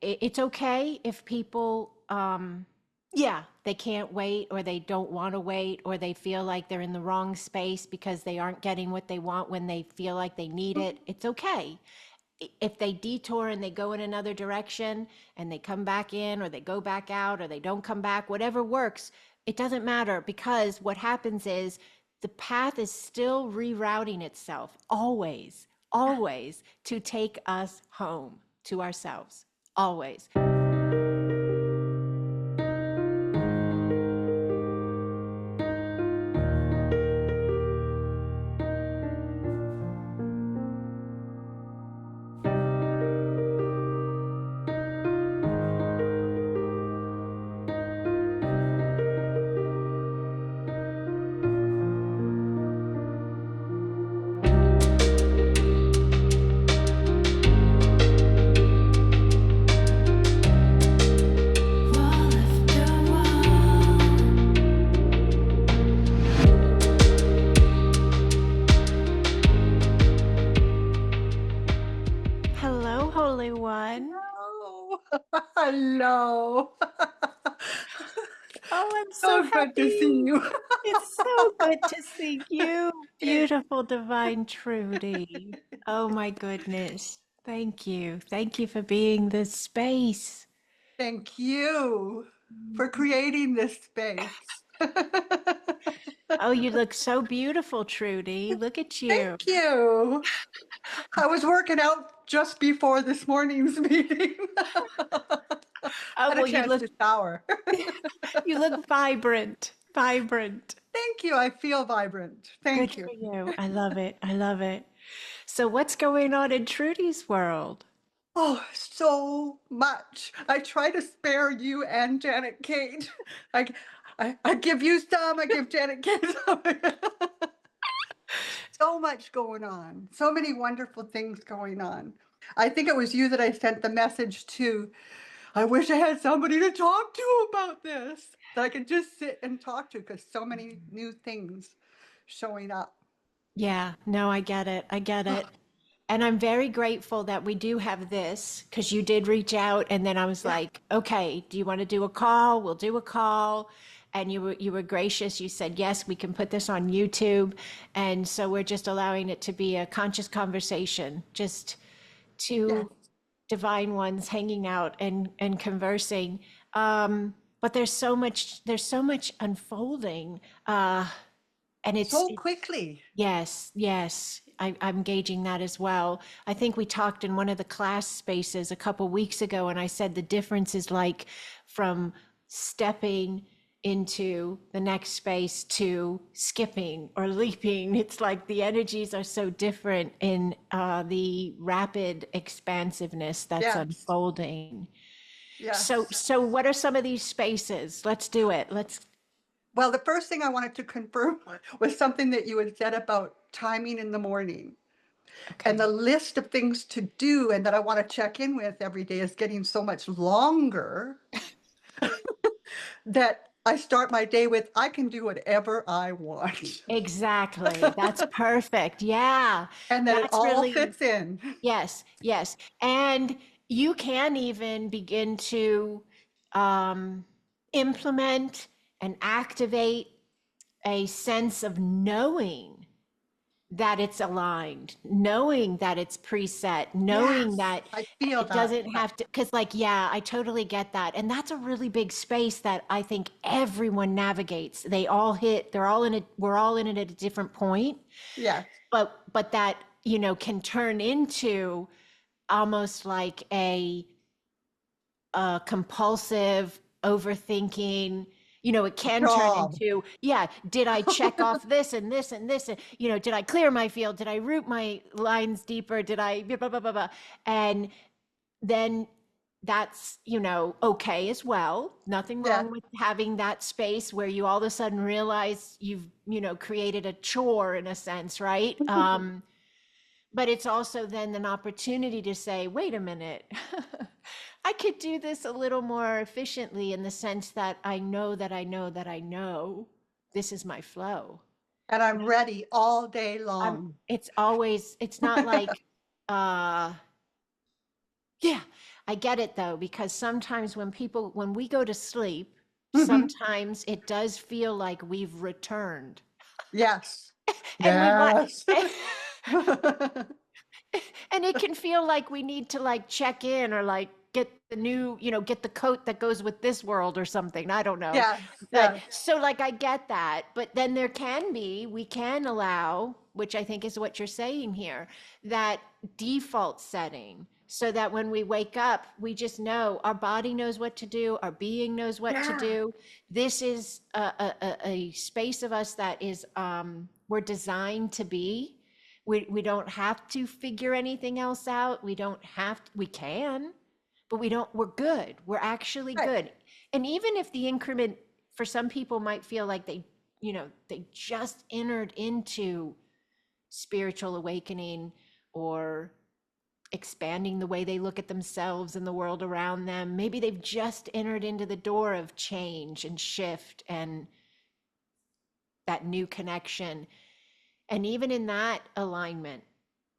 it's okay if people, yeah, they can't wait or they don't want to wait or they feel like they're in the wrong space because they aren't getting what they want when they feel like they need it. It's okay. If they detour and they go in another direction and they come back in or they go back out or they don't come back, whatever works, it doesn't matter because what happens is the path is still rerouting itself always, always to take us home to ourselves, always. Hello, Holy One. Hello. Hello. Oh, I'm so So good to see happy. you. It's so good to see you, beautiful divine Trudy. Oh my goodness. Thank you. Thank you for being this space. Thank you for creating this space. Oh, you look so beautiful, Trudy. Look at you. Thank you. I was working out just before this morning's meeting. Oh, Had a well, chance to shower. you look vibrant, vibrant. Thank you. I feel vibrant. Good Thank for you. you. I love it. I love it. So what's going on in Trudy's world? Oh, so much. I try to spare you and Janet Kate. I, I give you some, I give Janet Kate some. So much going on. So many wonderful things going on. I think it was you that I sent the message to. I wish I had somebody to talk to about this that I could just sit and talk to because so many new things showing up. Yeah, no, I get it. I get it. And I'm very grateful that we do have this because you did reach out and then I was Yeah. like, okay, do you want to do a call? We'll do a call. And you were gracious. You said, yes, we can put this on YouTube. And so we're just allowing it to be a conscious conversation, just Yes. two divine ones hanging out and conversing. But there's so much unfolding. And So quickly. yes, yes. I'm gauging that as well. I think we talked in one of the class spaces a couple weeks ago, and I said the difference is like from stepping into the next space to skipping or leaping. It's like the energies are so different in the rapid expansiveness that's Yes. unfolding. So, Yes. so what are some of these spaces? Let's do it. Let's. Well, the first thing I wanted to confirm was something that you had said about timing in the morning. And Okay. the list of things to do and that I want to check in with every day is getting so much longer that I start my day with, I can do whatever I want. Exactly. That's perfect. Yeah. And that it That's all really, fits in. yes, yes. And you can even begin to um, implement and activate a sense of knowing that it's aligned, knowing that it's preset, knowing Yes, that I feel it that. doesn't have to, because, like, yeah, I totally get that. And that's a really big space that I think everyone navigates. They're all in it, we're all in it at a different point, Yes. but that, can turn into almost like a compulsive overthinking. It can turn Job. into, yeah, did I check off this and this and this? And, did I clear my field? Did I root my lines deeper? Did I, blah, blah, blah, blah, blah. And then that's, okay as well. Nothing Yes. wrong with having that space where you all of a sudden realize you've, created a chore in a sense, right? But it's also then an opportunity to say, wait a minute, I could do this a little more efficiently in the sense that I know that I know that I know this is my flow. And I'm ready all day long. It's not like, uh, yeah, I get it though, because sometimes when we go to sleep, Mhm. sometimes it does feel like we've returned Yes. and we want, Yes. and it can feel like we need to like check in or like get the new, get the coat that goes with this world or something. I don't know. Yes, But yes. so like I get that, but then we can allow, which I think is what you're saying here, that default setting so that when we wake up, we just know our body knows what to do, our being knows what to Yeah. do. This is a space of us that is we're designed to be. We don't have to figure anything else out. We don't have to, we can, but we're good. We're actually Right. good. And even if the increment for some people might feel like they just entered into spiritual awakening or expanding the way they look at themselves and the world around them. Maybe they've just entered into the door of change and shift and that new connection. And even in that alignment,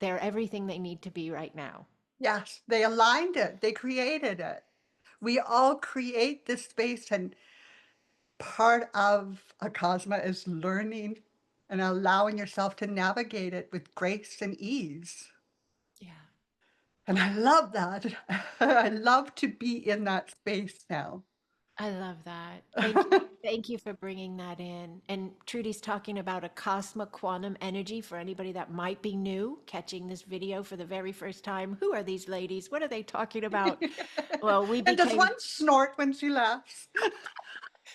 they're everything they need to be right now. Yes, they aligned it. They created it. We all create this space, and part of Acasma is learning and allowing yourself to navigate it with grace and ease. Yeah. And I love that. I love to be in that space now. I love that. Thank you. Thank you for bringing that in. And Trudy's talking about a Cosma quantum energy for anybody that might be new, catching this video for the very first time. Who are these ladies? What are they talking about? Well, And does one snort when she laughs?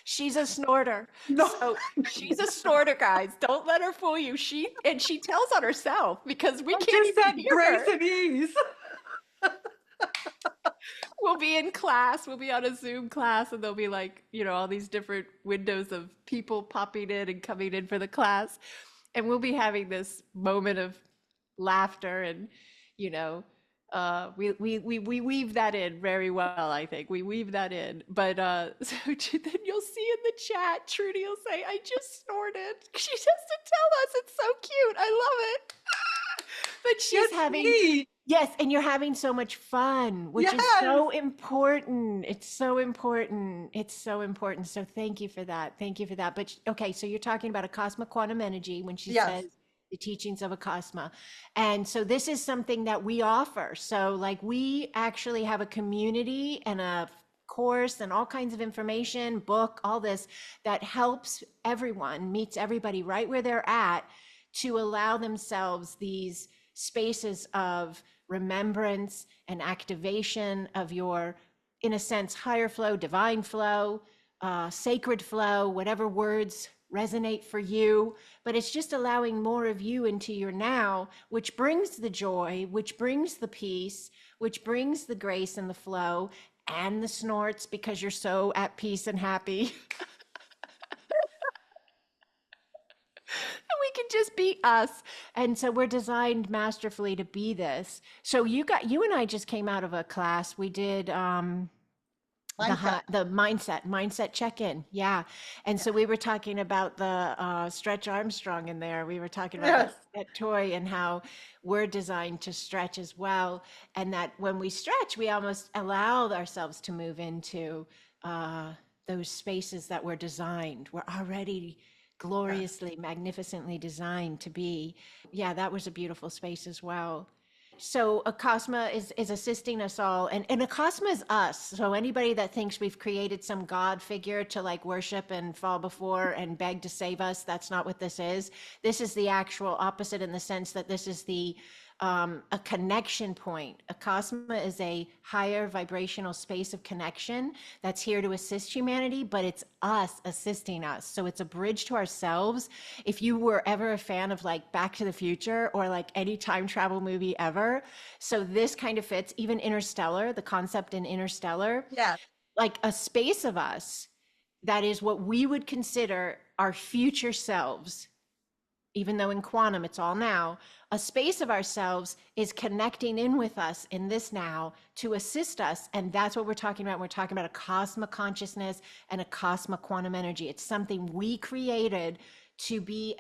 she's a snorter. No, So she's a snorter, guys. Don't let her fool you. She tells on herself because we I can't just even said hear grace her. and ease. We'll be in class, we'll be on a Zoom class, and there'll be like, all these different windows of people popping in and coming in for the class. And we'll be having this moment of laughter and, you know, we weave that in very well, I think. We weave that in. But so then you'll see in the chat, Trudy will say, I just snorted. She has to tell us. It's so cute. I love it. But she's It's having, me. yes, and you're having so much fun, which is Yes. so important. It's so important. It's so important. So thank you for that. Thank you for that. But okay, so you're talking about a Cosma quantum energy when she Yes. says the teachings of a Cosma. And so this is something that we offer. So like we actually have a community and a course and all kinds of information, book, all this that helps everyone, meets everybody right where they're at to allow themselves these spaces of remembrance and activation of your, in a sense, higher flow, divine flow, sacred flow, whatever words resonate for you. But it's just allowing more of you into your now, which brings the joy, which brings the peace, which brings the grace and the flow and the snorts because you're so at peace and happy. We can just be us. And so we're designed masterfully to be this. So you and I just came out of a class. We did Mindset. the mindset check-in. Yeah. And so we were talking about the Stretch Armstrong in there. We were talking about Yes. that toy and how we're designed to stretch as well. And that when we stretch, we almost allow ourselves to move into those spaces that we're designed. We're already Yes. gloriously, magnificently designed to be. Yeah, that was a beautiful space as well. So Acasma is assisting us all, and Acasma is us. So anybody that thinks we've created some god figure to like worship and fall before and beg to save us, that's not what this is. This is the actual opposite in the sense that this is the a connection point. Acasma is a higher vibrational space of connection that's here to assist humanity, but it's us assisting us. So it's a bridge to ourselves. If you were ever a fan of like Back to the Future or like any time travel movie ever, so this kind of fits. Even Interstellar, the concept in Interstellar, Yes. like a space of us that is what we would consider our future selves, even though in quantum it's all now, a space of ourselves is connecting in with us in this now to assist us. And that's what we're talking about. We're talking about a Cosma consciousness and a Cosma quantum energy. It's something we created to be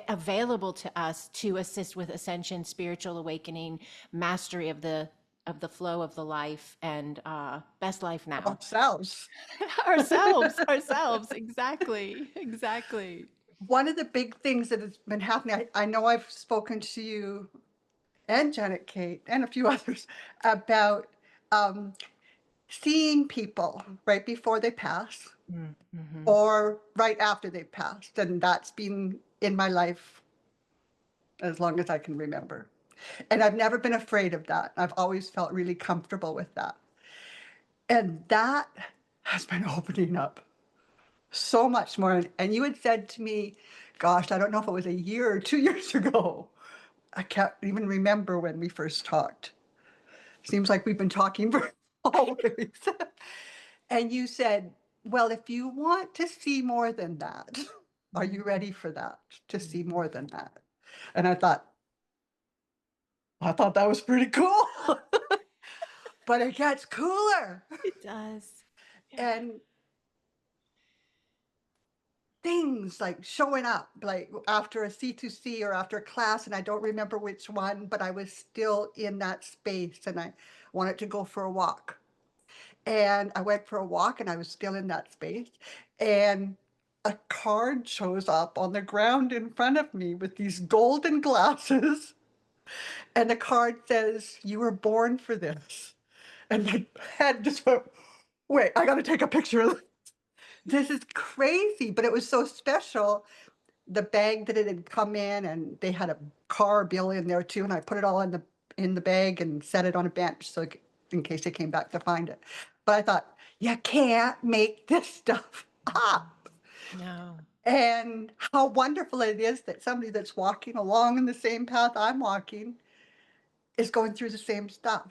available to us to assist with ascension, spiritual awakening, mastery of the of the flow of the life and best life now. Ourselves. Ourselves. Exactly. Exactly. One of the big things that has been happening, I know I've spoken to you and Janet Kate and a few others about um, seeing people right before they pass Mm-hmm. or right after they passed. And that's been in my life as long as I can remember. And I've never been afraid of that. I've always felt really comfortable with that. And that has been opening up so much more. And you had said to me, gosh, I don't know if it was a year or 2 years ago. I can't even remember when we first talked. Seems like we've been talking for always. And you said, well, if you want to see more than that, are you ready for that, to see more than that? And I thought that was pretty cool. But it gets cooler. It does. Yeah. And things like showing up, like after a C2C or after a class, and I don't remember which one, but I was still in that space and I wanted to go for a walk. And I went for a walk and I was still in that space. And a card shows up on the ground in front of me with these golden glasses. And the card says, "You were born for this." And my head just went, wait, I got to take a picture of this. This is crazy, but it was so special. The bag that it had come in, and they had a car bill in there too, and I put it all in the bag and set it on a bench so in case they came back to find it. But I thought, you can't make this stuff up. No. And how wonderful it is that somebody that's walking along in the same path I'm walking is going through the same stuff.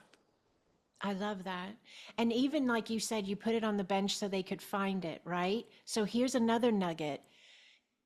I love that. And even like you said, you put it on the bench so they could find it, right? So here's another nugget.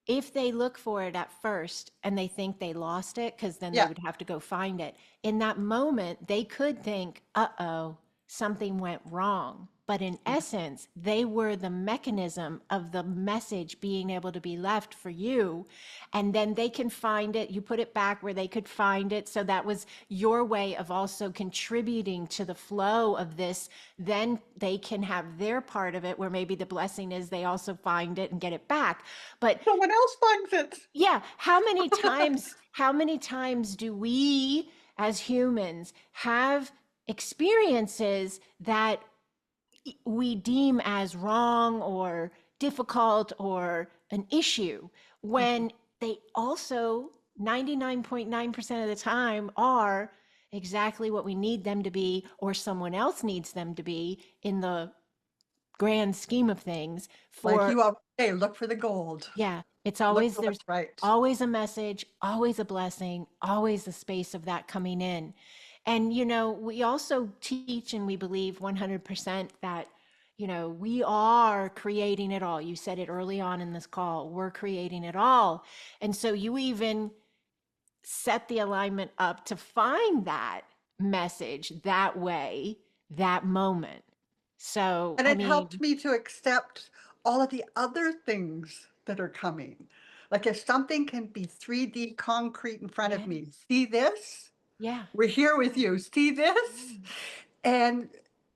If they look for it at first and they think they lost it, because then they Yeah. would have to go find it, in that moment, they could think, uh-oh, something went wrong. But in essence, they were the mechanism of the message being able to be left for you. And then they can find it. You put it back where they could find it. So that was your way of also contributing to the flow of this. Then they can have their part of it, where maybe the blessing is they also find it and get it back. But Someone else finds it. yeah, how many times do we as humans have experiences that we deem as wrong or difficult or an issue when they also 99.9% of the time are exactly what we need them to be or someone else needs them to be in the grand scheme of things Like for you always say, look for the gold. yeah, it's Look always for there's what's right. always a message, always a blessing, always a space of that coming in. And we also teach and we believe 100% that we are creating it all. You said it early on in this call. We're creating it all. And so you even set the alignment up to find that message that way, that moment. So, And I it mean, helped me to accept all of the other things that are coming. Like if something can be 3D concrete in front of yes, me, see this? yeah. We're here with you. See this? Mm. And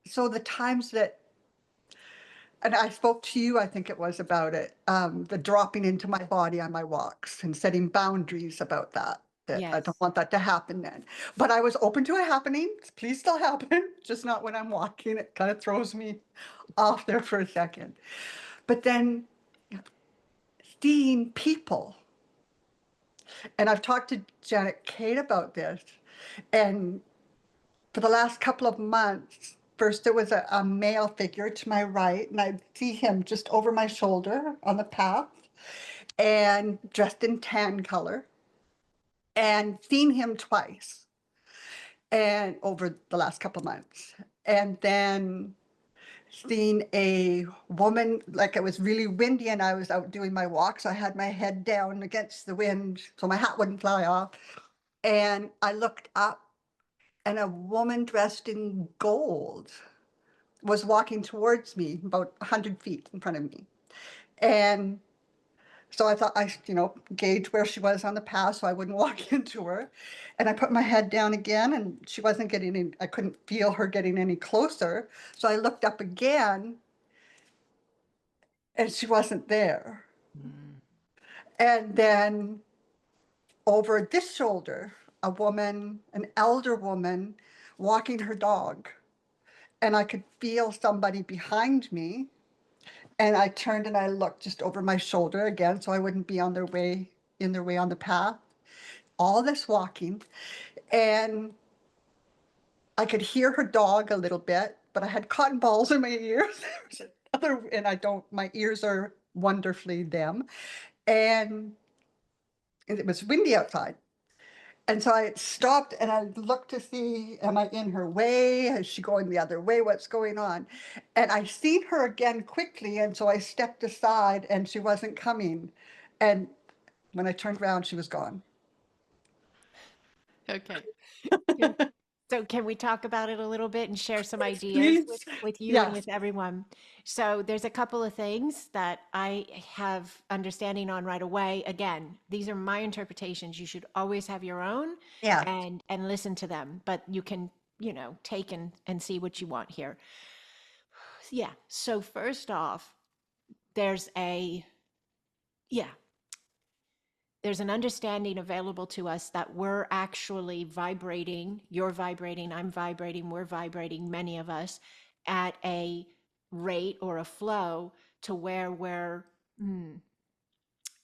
so the times that, and I spoke to you, I think it was about it, the dropping into my body on my walks and setting boundaries about that. That I don't Yes. want that to happen then. But I was open to it happening. Please still happen, just not when I'm walking. It kind of throws me off there for a second. But then seeing people, and I've talked to Janet Kate about this, and for the last couple of months, first there was a male figure to my right, and I'd see him just over my shoulder on the path, and dressed in tan color, and seen him twice, and over the last couple of months. And then seen a woman, like it was really windy and I was out doing my walk, so I had my head down against the wind so my hat wouldn't fly off. And I looked up and a woman dressed in gold was walking towards me about 100 feet in front of me. And So I thought gauge where she was on the path so I wouldn't walk into her. And I put my head down again and she wasn't getting any, I couldn't feel her getting any closer. So I looked up again and she wasn't there. Mm. And then over this shoulder, a woman, an elder woman, walking her dog. And I could feel somebody behind me. And I turned and I looked just over my shoulder again so I wouldn't be on their way, in their way on the path. All this walking. And I could hear her dog a little bit, but I had cotton balls in my ears. And my ears are wonderfully them. And it was windy outside. And so I stopped and I looked to see, am I in her way? Is she going the other way? What's going on? And I seen her again quickly. And so I stepped aside and she wasn't coming. And when I turned around, she was gone. Okay. Can- So can we talk about it a little bit and share some ideas Please. with you and Yes. with everyone? So there's a couple of things that I have understanding on right away. Again, these are my interpretations. You should always have your own Yes. and listen to them, but you can, take and see what you want here. Yeah. So first off, there's a yeah, there's an understanding available to us that we're actually vibrating. You're vibrating, I'm vibrating, we're vibrating, many of us, at a rate or a flow to where we're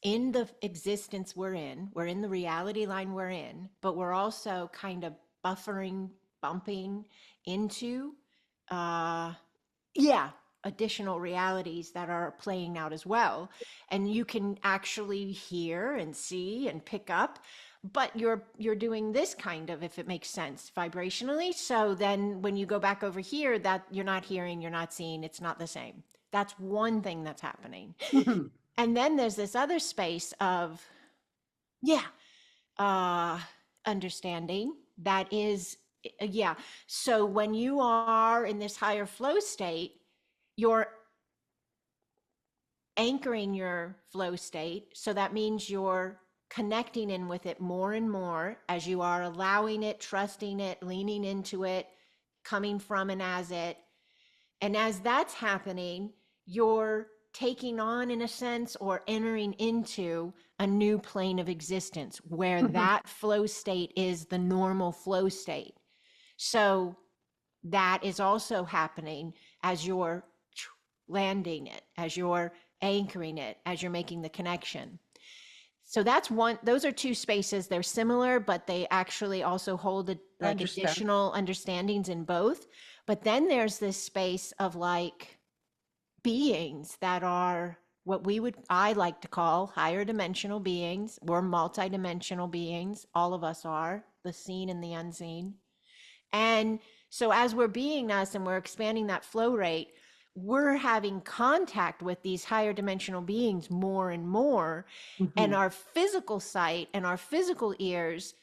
in the existence we're in the reality line we're in, but we're also kind of buffering, bumping into uh, yeah, additional realities that are playing out as well. And you can actually hear and see and pick up, but you're doing this kind of, if it makes sense, vibrationally. So then when you go back over here, that you're not hearing, you're not seeing, it's not the same. That's one thing that's happening. Mhm. And then there's this other space of, yeah, uh understanding that is, yeah. So when you are in this higher flow state, you're anchoring your flow state. So that means you're connecting in with it more and more as you are allowing it, trusting it, leaning into it, coming from and as it. And as that's happening, you're taking on, in a sense, or entering into a new plane of existence where Mhm. that flow state is the normal flow state. So that is also happening as you're landing it, as you're anchoring it, as you're making the connection. So that's one, those are two spaces. They're similar, but they actually also hold I like understand. additional understandings in both. But then there's this space of like beings that are what I like to call higher dimensional beings. We're multidimensional beings. All of us are, the seen and the unseen. And so as we're being us and we're expanding that flow rate, we're having contact with these higher dimensional beings more and more. And Mhm. our physical sight and our physical ears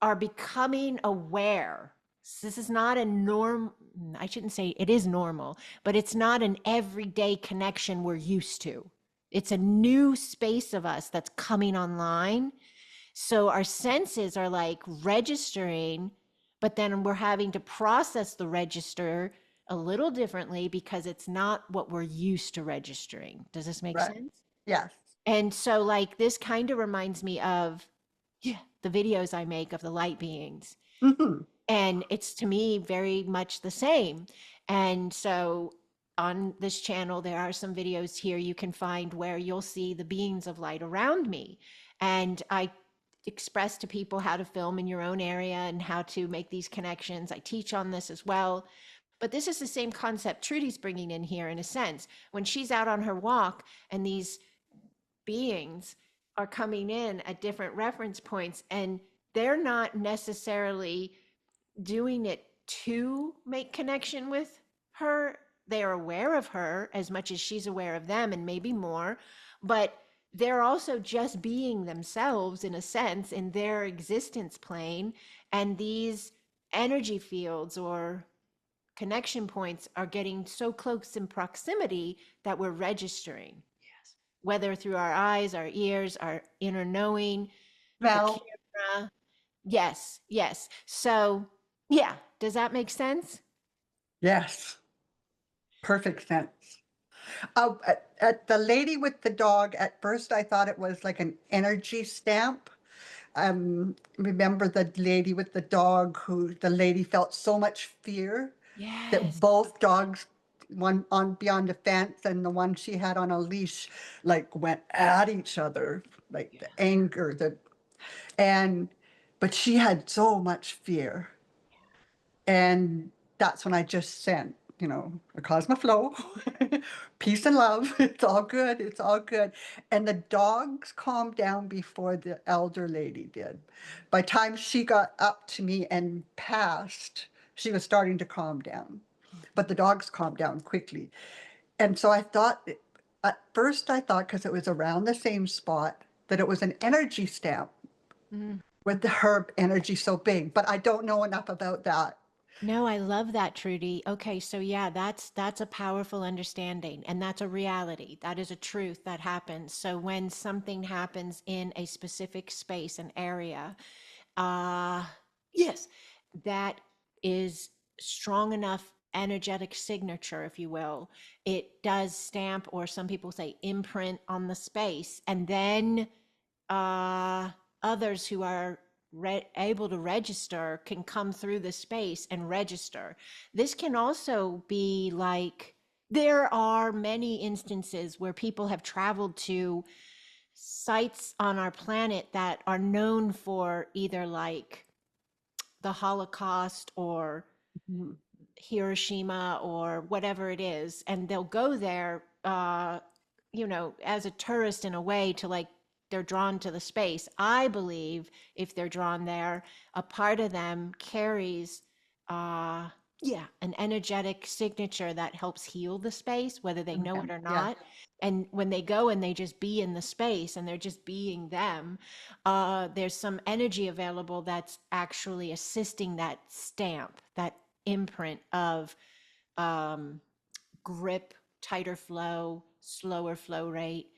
are becoming aware. So this is not a norm. I shouldn't say it is normal, but it's not an everyday connection we're used to. It's a new space of us that's coming online. So our senses are like registering, but then we're having to process the register a little differently because it's not what we're used to registering. Does this make Right. sense? Yes. And so, like, this kind of reminds me of, yeah, the videos I make of the light beings. Mhm. And it's to me very much the same. And so, on this channel, there are some videos here you can find where you'll see the beings of light around me. And I express to people how to film in your own area and how to make these connections. I teach on this as well. But this is the same concept Trudy's bringing in here in a sense. When she's out on her walk and these beings are coming in at different reference points, and they're not necessarily doing it to make connection with her. They're aware of her as much as she's aware of them, and maybe more, but they're also just being themselves in a sense in their existence plane. And these energy fields or connection points are getting so close in proximity that we're registering. Yes. whether through our eyes, our ears, our inner knowing, the Well, camera. Yes, yes. So, yeah, does that make sense? yes, perfect sense. Oh, at the lady with the dog, at first I thought it was like an energy stamp. Remember the lady with the dog who the lady felt so much fear that Yes. both dogs, one on beyond the fence and the one she had on a leash, like went at each other, like Yeah. the anger, and but she had so much fear. And that's when I just sent, a Cosmo Flow, peace and love. It's all good. It's all good. And the dogs calmed down before the elder lady did. By the time she got up to me and passed, she was starting to calm down. But the dogs calmed down quickly. And so I thought, at first, I thought because it was around the same spot, that it was an energy stamp Mm. with the herb energy so big. But I don't know enough about that. No, I love that, Trudy. Okay, so yeah, that's a powerful understanding, and that's a reality. That is a truth that happens. So when something happens in a specific space, an area, uh, yes, that is strong enough energetic signature, if you will. It does stamp, or some people say imprint on the space, and then uh, others who are able to register can come through the space and register. This can also be like, there are many instances where people have traveled to sites on our planet that are known for either like the Holocaust or Mhm. Hiroshima or whatever it is, and they'll go there, as a tourist in a way to like they're drawn to the space. I believe if they're drawn there, a part of them carries, uh, yeah, an energetic signature that helps heal the space, whether they know Okay. it or Yeah. not. And when they go and they just be in the space and they're just being them, there's some energy available that's actually assisting that stamp, that imprint of um, grip, tighter flow, slower flow rate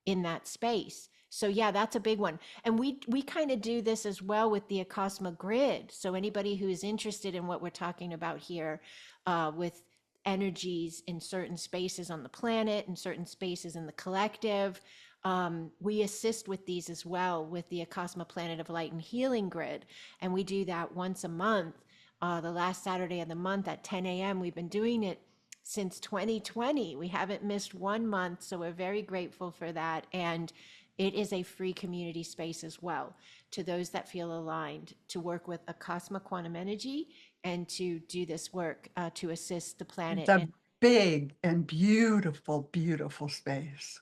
in that space. So yeah, that's a big one. And we kind of do this as well with the Acasma grid. So anybody who is interested in what we're talking about here, with energies in certain spaces on the planet and certain spaces in the collective, we assist with these as well with the Acasma Planet of Light and Healing Grid. And we do that once a month, the last Saturday of the month at 10 a.m. We've been doing it since 2020. We haven't missed one month, so we're very grateful for that. And it is a free community space as well to those that feel aligned to work with a Cosmic Quantum Energy and to do this work to assist the It's planet. a And big and beautiful, beautiful space.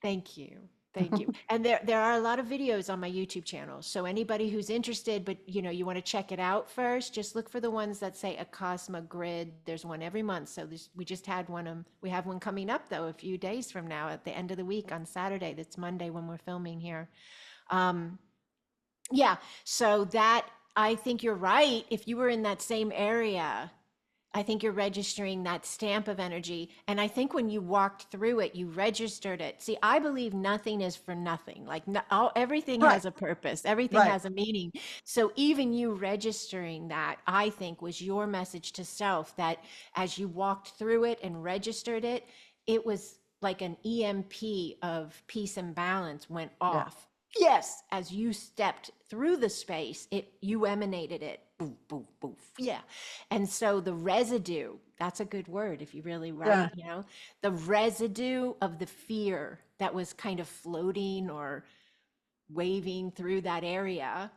thank you. Thank you. And there are a lot of videos on my YouTube channel. So anybody who's interested, but you want to check it out first, just look for the ones that say a Cosma Grid. There's one every month. So we just had one. We have one coming up though a few days from now at the end of the week on Saturday. That's Monday when we're filming here. Um, yeah. So that, I think you're right. If you were in that same area, I think you're registering that stamp of energy. And I think when you walked through it, you registered it. See, I believe nothing is for nothing. Like everything Right, has a purpose, everything right. has a meaning. So even you registering that, I think was your message to self that as you walked through it and registered it, it was like an EMP of peace and balance went Yeah, off. Yes, as you stepped through the space, you emanated it. Boof, boof, boof. Yeah. And so the residue, that's a good word if you really yeah. write, the residue of the fear that was kind of floating or waving through that area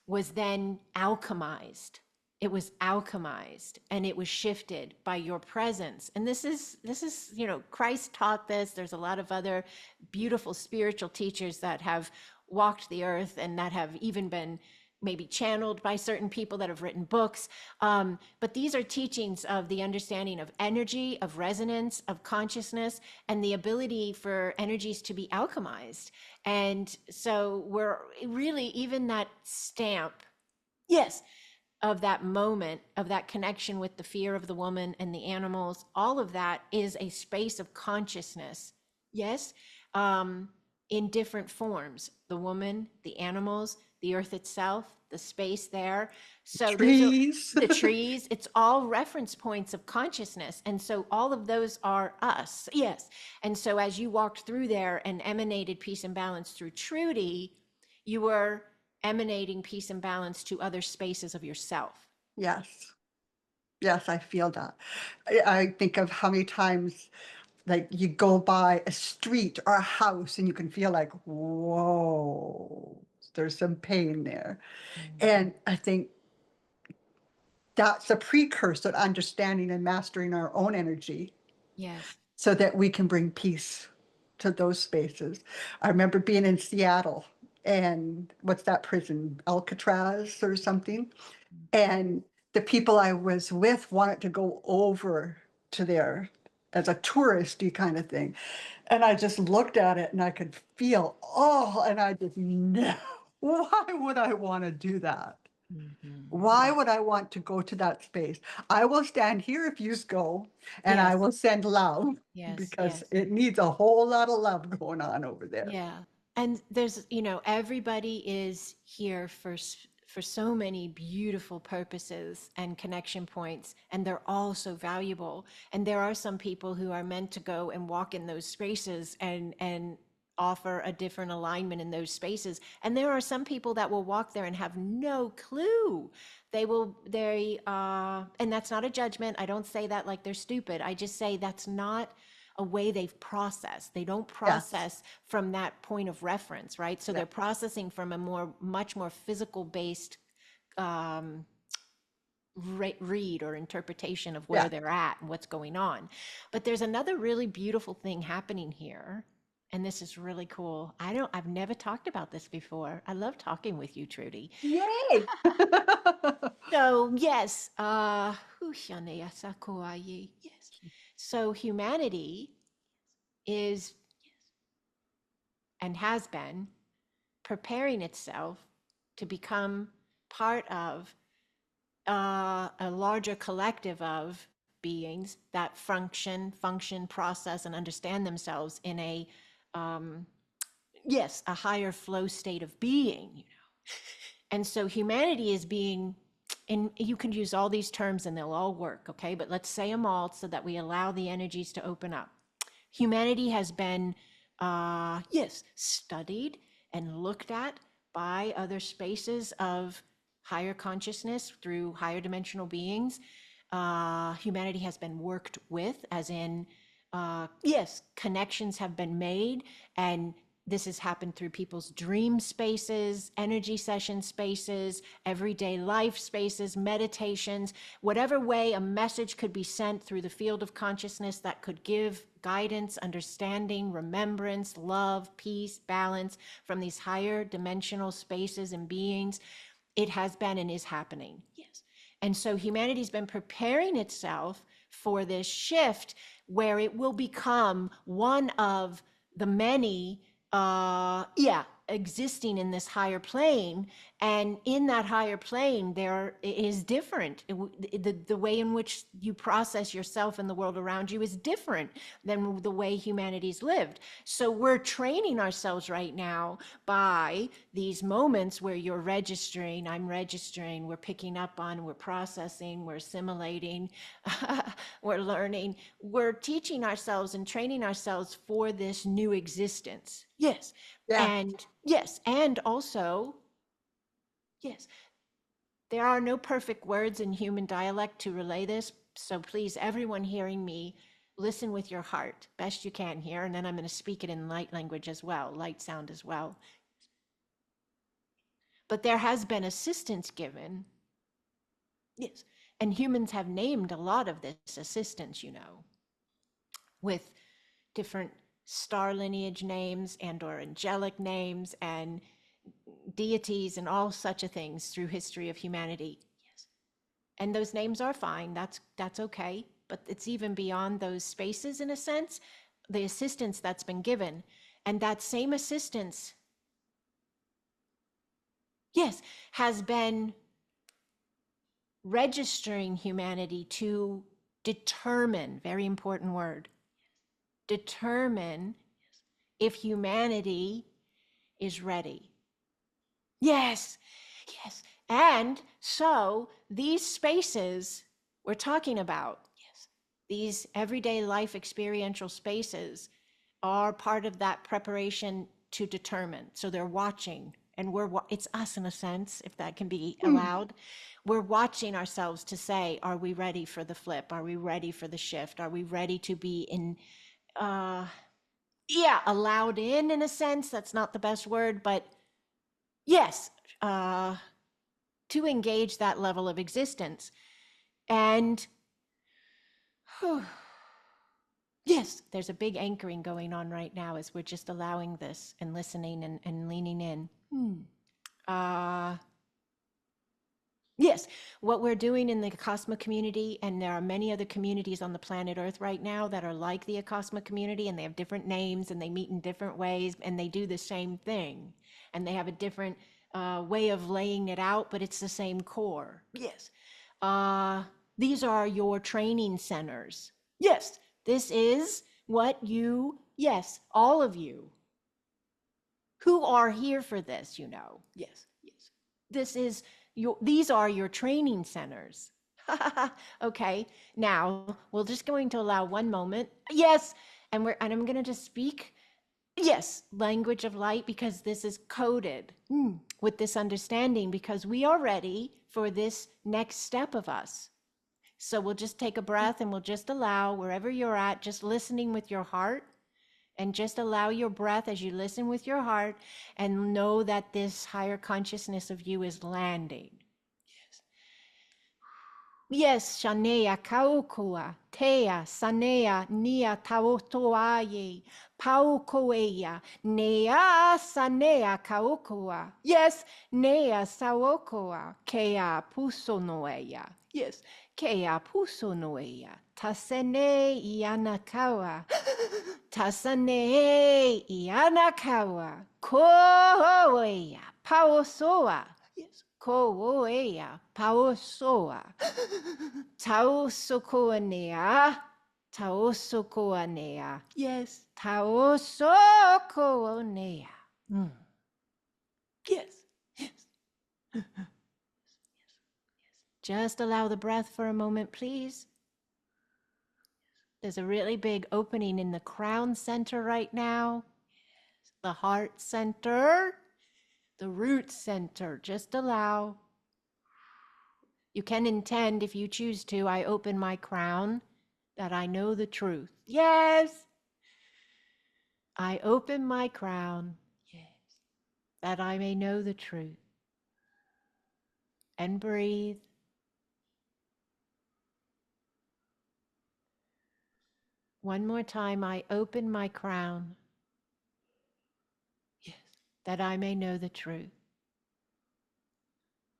was then alchemized. It was alchemized and it was shifted by your presence. And this is, Christ taught this. There's a lot of other beautiful spiritual teachers that have walked the earth and that have even been maybe channeled by certain people that have written books. But these are teachings of the understanding of energy, of resonance, of consciousness, and the ability for energies to be alchemized. And so we're really, even that stamp, yes, of that moment, of that connection with the fear of the woman and the animals, all of that is a space of consciousness. Yes. in different forms, the woman, the animals, the earth itself, the space there. So those are Trees. the trees. It's all reference points of consciousness. And so all of those are us. Yes. And so as you walked through there and emanated peace and balance through Trudy, you were emanating peace and balance to other spaces of yourself. Yes. Yes, I feel that. I think of how many times like you go by a street or a house and you can feel like, whoa, there's some pain there. And I think that's a precursor to understanding and mastering our own energy Yes. so that we can bring peace to those spaces. I remember being in Seattle and what's that prison, Alcatraz or something? And the people I was with wanted to go over to there as a touristy kind of thing. And I just looked at it and I could feel, oh, and I just, no, why would I want to do that? Why Yeah. would I want to go to that space? I will stand here if you go, and I Yes. will send love Yes. because Yes. it needs a whole lot of love going on over there. Yeah. And there's, everybody is here for so many beautiful purposes and connection points, and they're all so valuable. And there are some people who are meant to go and walk in those spaces and offer a different alignment in those spaces. And there are some people that will walk there and have no clue. And that's not a judgment. I don't say that like they're stupid. I just say that's not a way they've processed. They don't Yes. process from that point of reference, right? So Yeah. they're processing from a much more physical based um, read or interpretation of where Yeah. they're at and what's going on. But there's another really beautiful thing happening here. And this is really cool. I've never talked about this before. I love talking with you, Trudy. Yay. So yes, yes. So humanity is and has been preparing itself to become part of a larger collective of beings that function, process, and understand themselves in um, a higher flow state of being. And so humanity is being, and you can use all these terms and they'll all work, okay? But let's say them all so that we allow the energies to open up. Humanity has been, studied and looked at by other spaces of higher consciousness through higher dimensional beings. Humanity has been worked with, as in, connections have been made, and this has happened through people's dream spaces, energy session spaces, everyday life spaces, meditations, whatever way a message could be sent through the field of consciousness that could give guidance, understanding, remembrance, love, peace, balance from these higher dimensional spaces and beings. It has been and is happening. Yes. And so humanity's been preparing itself for this shift where it will become one of the many existing in this higher plane. And in that higher plane, there is different. The way in which you process yourself and the world around you is different than the way humanity's lived. So we're training ourselves right now by these moments where you're registering, I'm registering, we're picking up on, we're processing, we're assimilating, we're learning, we're teaching ourselves and training ourselves for this new existence. Yes. Yeah. And also, yes, there are no perfect words in human dialect to relay this. So please, everyone hearing me, listen with your heart, best you can here. And then I'm going to speak it in light language as well, light sound as well. But there has been assistance given. Yes. And humans have named a lot of this assistance, with different star lineage names and or angelic names and deities and all such a things through history of humanity. Yes. And those names are fine. That's okay. But it's even beyond those spaces in a sense, the assistance that's been given. And that same assistance, yes, has been registering humanity to determine, very important word, determine if humanity is ready. Yes, yes. And so these spaces we're talking about, yes, these everyday life experiential spaces are part of that preparation to determine. So they're watching, and it's us in a sense, if that can be allowed. We're watching ourselves to say, are we ready for the flip? Are we ready for the shift? Are we ready to be in, allowed in a sense? That's not the best word, but yes, to engage that level of existence. And yes, there's a big anchoring going on right now as we're just allowing this and listening and leaning in. Yes, what we're doing in the Acasma community, and there are many other communities on the planet Earth right now that are like the Acasma community, and they have different names and they meet in different ways and they do the same thing. And they have a different way of laying it out, but it's the same core. Yes. These are your training centers. Yes, this is what you, yes, all of you who are here for this, Yes, yes. This is these are your training centers. Okay, now we're just going to allow one moment. Yes, and I'm going to just speak, yes, language of light, because this is coded with this understanding, because we are ready for this next step of us. So we'll just take a breath and we'll just allow, wherever you're at, just listening with your heart, and just allow your breath as you listen with your heart, and know that this higher consciousness of you is landing. Yes, Shanea kaukua, tea, sanea, nia tautoaye, paukoea, nea sanea kaukua. Yes, nea saokoa, kea pusonoea. Yes, kea pusonoea. Tasene ianakawa. Tasane ianakawa. Koea, pausoa. Yes. Koea, pausoa. Taosokoanea. Taosokoanea. Yes. Taosokoanea. Yes. Yes. Just allow the breath for a moment, please. There's a really big opening in the crown center right now. The heart center. The root center. Just allow. You can intend, if you choose to, I open my crown, that I know the truth. Yes. I open my crown. Yes. That I may know the truth. And breathe. One more time, I open my crown. Yes. That I may know the truth.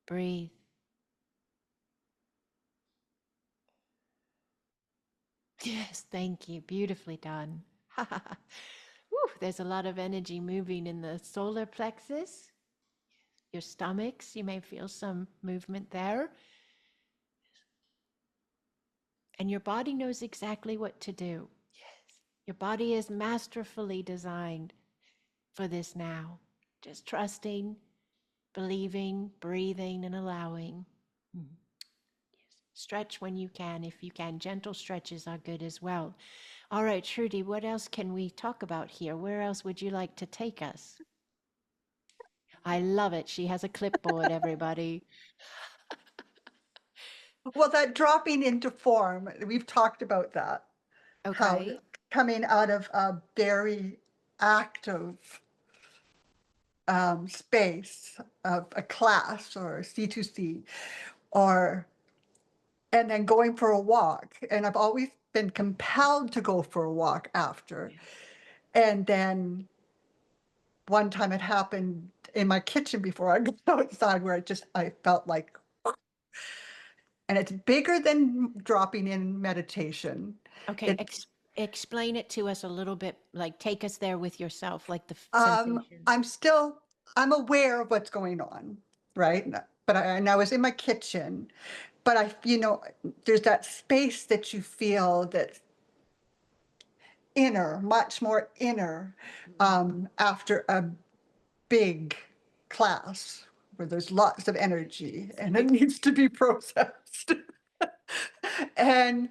Breathe. Yes, thank you. Beautifully done. Woo, there's a lot of energy moving in the solar plexus, your stomachs. You may feel some movement there. And your body knows exactly what to do. Yes. Your body is masterfully designed for this now. Just trusting, believing, breathing, and allowing. Yes. Stretch when you can. If you can, gentle stretches are good as well. All right, Trudy, what else can we talk about here? Where else would you like to take us? I love it. She has a clipboard, everybody. Well, that dropping into form, we've talked about that. How Okay. coming out of a very active space of a class or C2C, or and then going for a walk. And I've always been compelled to go for a walk after. And then one time it happened in my kitchen before I got outside, where I felt like, and it's bigger than dropping in meditation. Okay. It's Explain it to us a little bit, like take us there with yourself, like the sensation. I'm aware of what's going on, right? But and I was in my kitchen, but there's that space that you feel that inner, much more inner, after a big class where there's lots of energy and it needs to be processed. And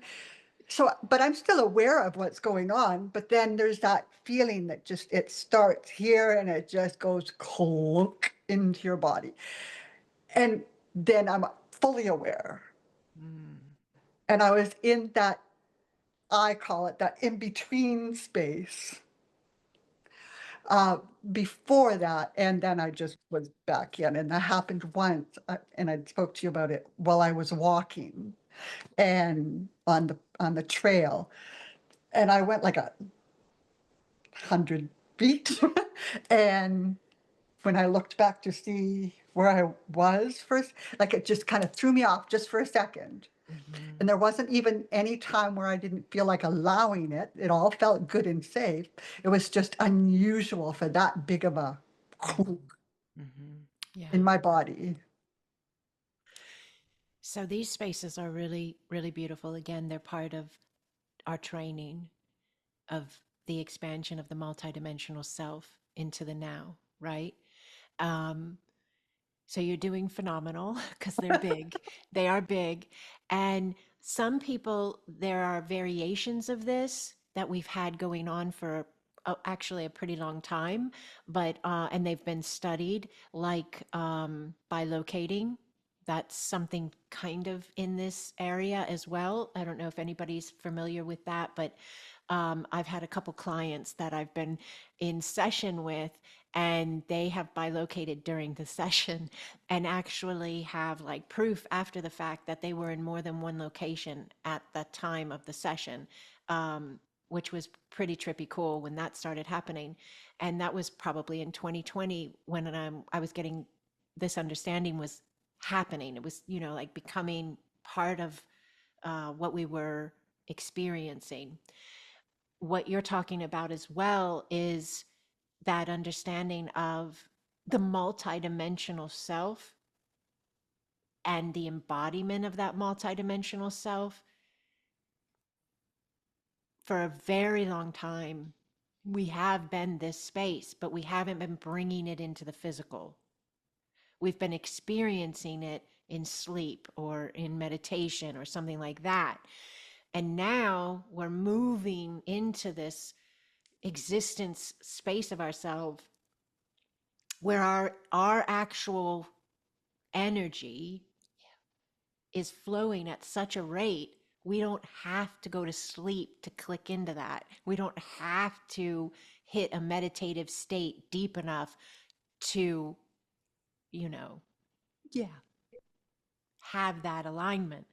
so, but I'm still aware of what's going on, but then there's that feeling that just it starts here and it just goes clunk into your body. And then I'm fully aware. Mm. And I was in that, I call it that in between space uh, before that. And then I just was back in. And that happened once. And I spoke to you about it while I was walking and on the trail. And I went like 100 feet. And when I looked back to see where I was first, like it just kind of threw me off just for a second. Mhm. And there wasn't even any time where I didn't feel like allowing it. It all felt good and safe. It was just unusual for that big of a Mhm. Mhm. in Yeah. my body. So these spaces are really, really beautiful. Again, they're part of our training of the expansion of the multidimensional self into the now, right? Um, so you're doing phenomenal because they're big. They are big. And some people, there are variations of this that we've had going on for actually a pretty long time, but and they've been studied like by locating. That's something kind of in this area as well. I don't know if anybody's familiar with that, but I've had a couple clients that I've been in session with, and they have bilocated during the session and actually have like proof after the fact that they were in more than one location at the time of the session, which was pretty trippy cool when that started happening. And that was probably in 2020 when I was getting this understanding was happening. It was, you know, like becoming part of what we were experiencing. What you're talking about as well is that understanding of the multidimensional self and the embodiment of that multidimensional self. For a very long time, we have been this space, but we haven't been bringing it into the physical. We've been experiencing it in sleep or in meditation or something like that. And now we're moving into this existence space of ourselves where our actual energy is flowing at such a rate, we don't have to go to sleep to click into that. We don't have to hit a meditative state deep enough to, you know, yeah, have that alignment.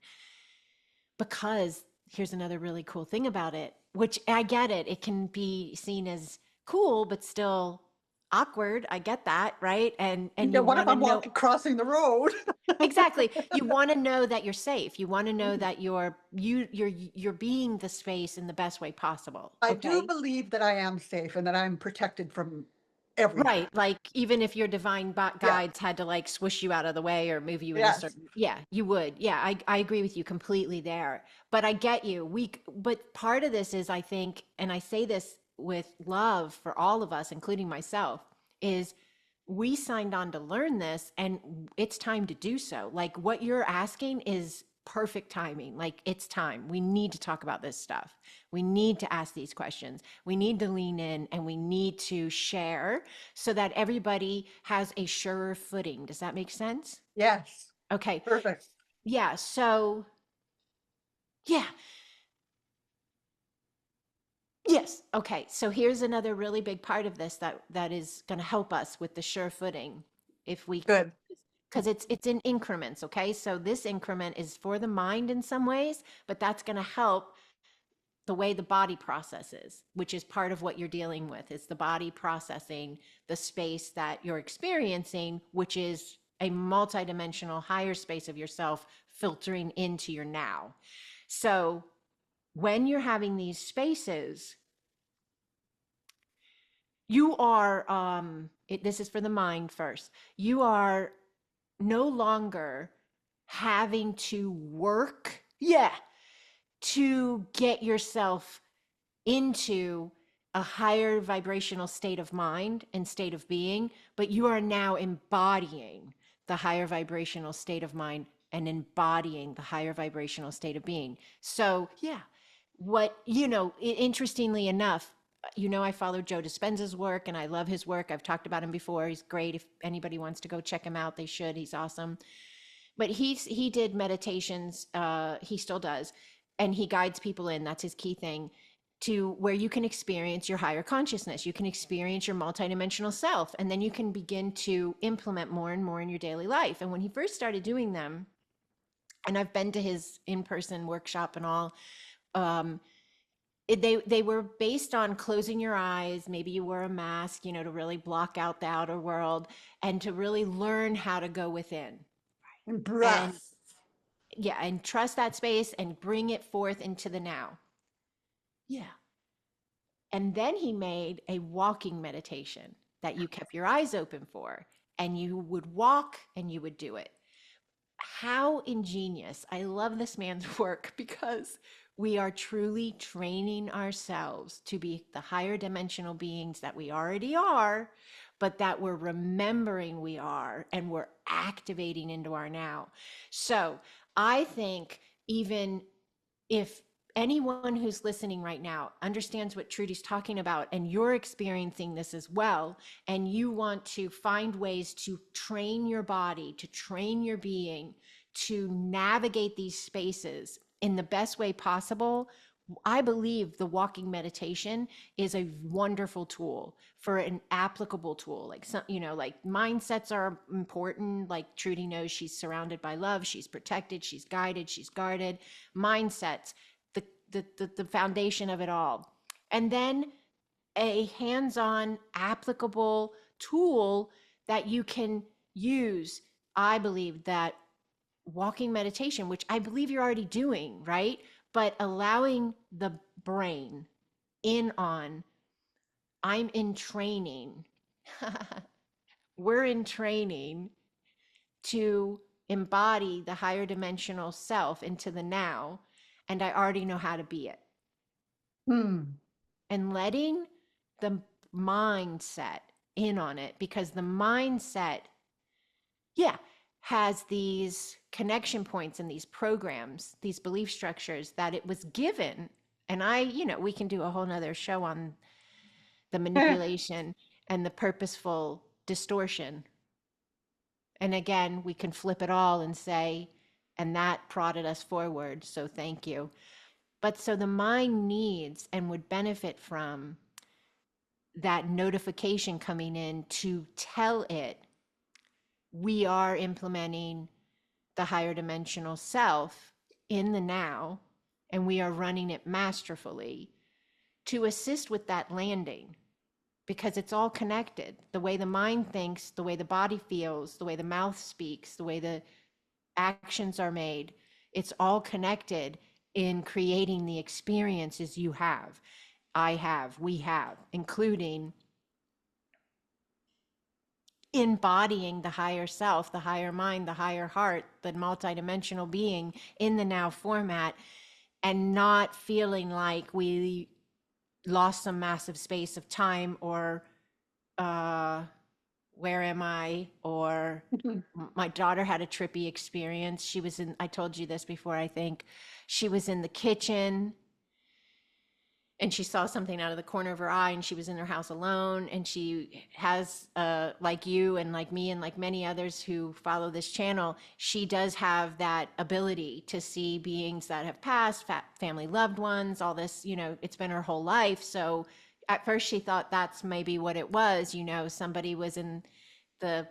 Because here's another really cool thing about it, which I get it, it can be seen as cool, but still awkward. I get that, right? And Yeah, you what if want to I'm know. walking crossing the road? Exactly. You want to know that you're safe. You want to know that you're being the space in the best way possible. I do Okay? believe that I am safe and that I'm protected from Right. everything. Like even if your divine Yes, guides had to like swish you out of the way or move you in a yes, certain, yeah, you would. Yeah, I agree with you completely there. But I get you. But part of this is I think, and I say this with love for all of us, including myself, is we signed on to learn this and it's time to do so. Like what you're asking is perfect timing. Like it's time. We need to talk about this stuff. We need to ask these questions. We need to lean in and we need to share so that everybody has a surer footing. Does that make sense? yes. Okay. Perfect. Yeah. So, yeah. Yes. Okay. So here's another really big part of this that is going to help us with the sure footing. If we, Good. because it's in increments. Okay. So this increment is for the mind in some ways, but that's going to help the way the body processes, which is part of what you're dealing with. It's the body processing the space that you're experiencing, which is a multidimensional higher space of yourself filtering into your now. So when you're having these spaces, you are this is for the mind first. You are no longer having to work, yeah, to get yourself into a higher vibrational state of mind and state of being, but you are now embodying the higher vibrational state of mind and embodying the higher vibrational state of being. So, yeah, what, interestingly enough, I follow Joe Dispenza's work and I love his work. I've talked about him before. He's great. If anybody wants to go check him out, they should. He's awesome. But he did meditations, he still does, and he guides people in, that's his key thing, to where you can experience your higher consciousness, you can experience your multidimensional self, and then you can begin to implement more and more in your daily life. And when he first started doing them, and I've been to his in-person workshop and all, they were based on closing your eyes, maybe you wear a mask, to really block out the outer world and to really learn how to go within. And And breath. yeah, and trust that space and bring it forth into the now. Yeah. And then he made a walking meditation that you kept your eyes open for, and you would walk and you would do it. How ingenious. I love this man's work because we are truly training ourselves to be the higher dimensional beings that we already are, but that we're remembering we are and we're activating into our now. So I think even if anyone who's listening right now understands what Trudy's talking about and you're experiencing this as well, and you want to find ways to train your body, to train your being, to navigate these spaces in the best way possible, I believe the walking meditation is a wonderful tool for an applicable tool. Like some, like mindsets are important. Like Trudy knows she's surrounded by love, she's protected, she's guided, she's guarded. Mindsets, the foundation of it all. And then a hands-on applicable tool that you can use. I believe that walking meditation, which I believe you're already doing, right? But allowing the brain in on, I'm in training. We're in training to embody the higher dimensional self into the now, and I already know how to be it. And letting the mindset in on it, because the mindset, yeah, has these connection points and these programs, these belief structures that it was given. And we can do a whole nother show on the manipulation and the purposeful distortion. And again, we can flip it all and say, and that prodded us forward. So thank you. But so the mind needs and would benefit from that notification coming in to tell it we are implementing the higher dimensional self in the now, and we are running it masterfully to assist with that landing, because it's all connected. The way the mind thinks, the way the body feels, the way the mouth speaks, the way the actions are made, it's all connected in creating the experiences you have, I have, we have, including embodying the higher self, the higher mind, the higher heart, the multidimensional being in the now format, and not feeling like we lost some massive space of time or where am I? Or my daughter had a trippy experience. She was I told you this before, I think. She was in the kitchen and she saw something out of the corner of her eye, and she was in her house alone. And she has, like you and like me and like many others who follow this channel, she does have that ability to see beings that have passed, family loved ones, all this, it's been her whole life. So at first she thought that's maybe what it was, somebody was in the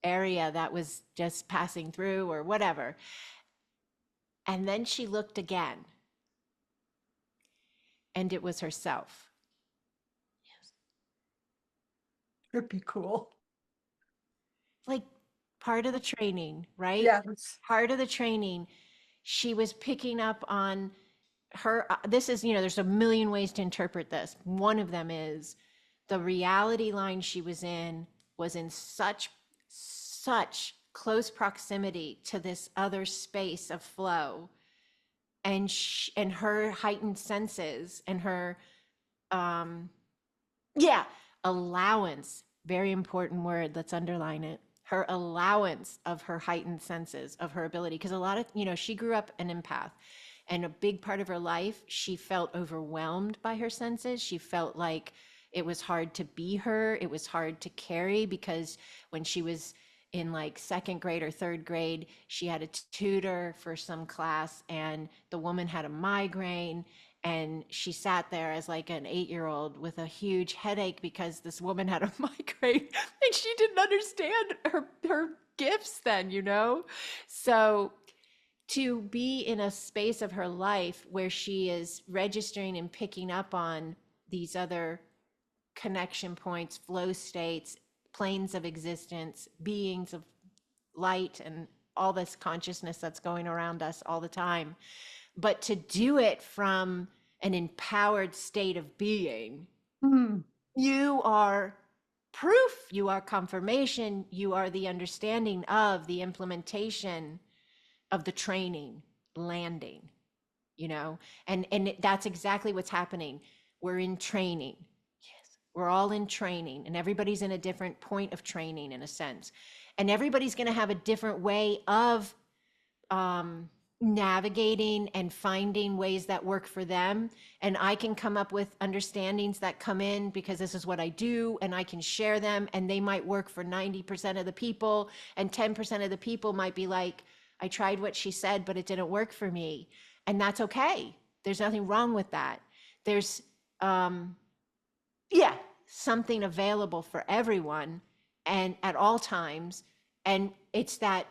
area that was just passing through or whatever. And then she looked again, and it was herself. It'd be cool. Like part of the training, right? Yes. Part of the training, she was picking up on her, this is, there's a million ways to interpret this. One of them is the reality line she was in such close proximity to this other space of flow, and her heightened senses and her um, yeah, allowance, very important word. Let's underline it. Her allowance of her heightened senses, of her ability. Because a lot of, she grew up an empath. And a big part of her life, she felt overwhelmed by her senses. She felt like it was hard to be her. It was hard to carry because when she was in like second grade or third grade, she had a tutor for some class, and the woman had a migraine, and she sat there as like an 8-year-old with a huge headache because this woman had a migraine and she didn't understand her gifts then. So to be in a space of her life where she is registering and picking up on these other connection points, flow states, planes of existence, beings of light, and all this consciousness that's going around us all the time. But to do it from an empowered state of being, Hmm. you are proof, you are confirmation, you are the understanding of the implementation of the training landing, and that's exactly what's happening. We're in training. Yes, we're all in training, and everybody's in a different point of training in a sense, and everybody's going to have a different way of um, navigating and finding ways that work for them. And I can come up with understandings that come in because this is what I do, and I can share them, and they might work for 90% of the people, and 10% of the people might be like, I tried what she said, but it didn't work for me. And that's okay. There's nothing wrong with that. There's, um, yeah, something available for everyone and at all times. And it's that,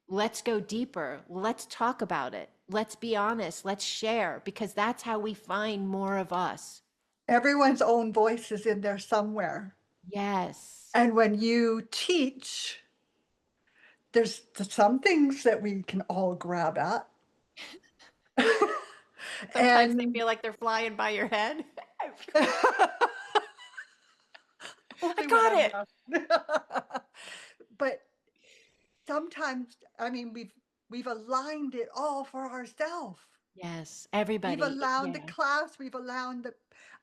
let's go deeper. Let's talk about it. Let's be honest. Let's share, because that's how we find more of us. Everyone's own voice is in there somewhere. Yes. And when you teach, there's some things that we can all grab at. Sometimes they And feel like they're flying by your head. I only when got I'm it. young. But sometimes, I mean, we've aligned it all for ourselves. Yes. We've Everybody. allowed the Yeah. class, we've allowed the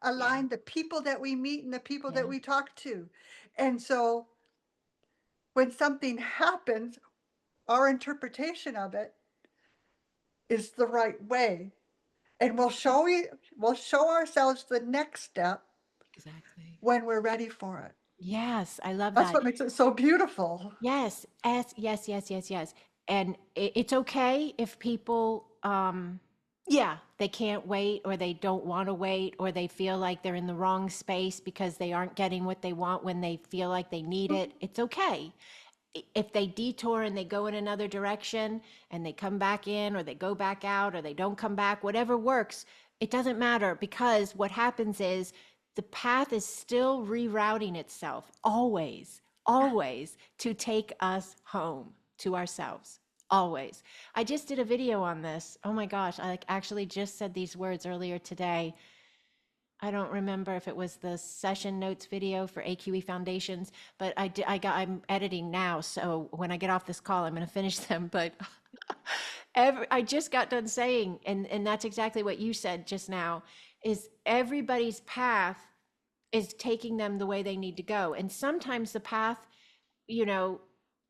Yeah. aligned the people that we meet and the people that Yeah. we talk to. And so when something happens, our interpretation of it is the right way. And we'll show ourselves the next step Exactly. when we're ready for it. Yes. I love That's that. what makes it so beautiful. Yes, yes, yes, yes, yes. And it's okay if people, yeah, they can't wait, or they don't want to wait, or they feel like they're in the wrong space because they aren't getting what they want when they feel like they need it. It's okay. If they detour and they go in another direction and they come back in, or they go back out, or they don't come back, whatever works, it doesn't matter, because what happens is the path is still rerouting itself always, always, to take us home to ourselves. Always. I just did a video on this. Oh my gosh, I like actually just said these words earlier today. I don't remember if it was the session notes video for AQE Foundations, but I'm editing now. So when I get off this call, I'm going to finish them. But I just got done saying, and that's exactly what you said just now, is everybody's path is taking them the way they need to go. And sometimes the path, you know,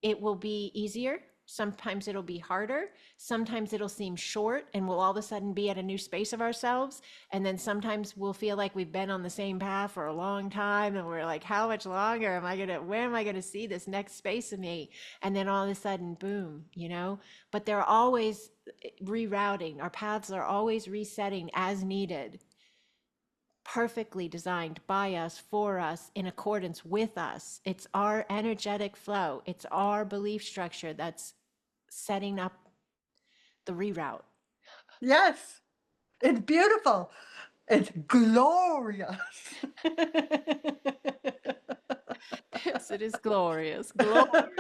it will be easier. Sometimes it'll be harder. Sometimes it'll seem short and we'll all of a sudden be at a new space of ourselves. And then sometimes we'll feel like we've been on the same path for a long time. And we're like, how much longer where am I going to see this next space of me? And then all of a sudden, boom. But they're always rerouting. Our paths are always resetting as needed, perfectly designed by us, for us, in accordance with us. It's our energetic flow, it's our belief structure that's setting up the reroute. Yes, it's beautiful. It's glorious. Yes, it is glorious. Glorious.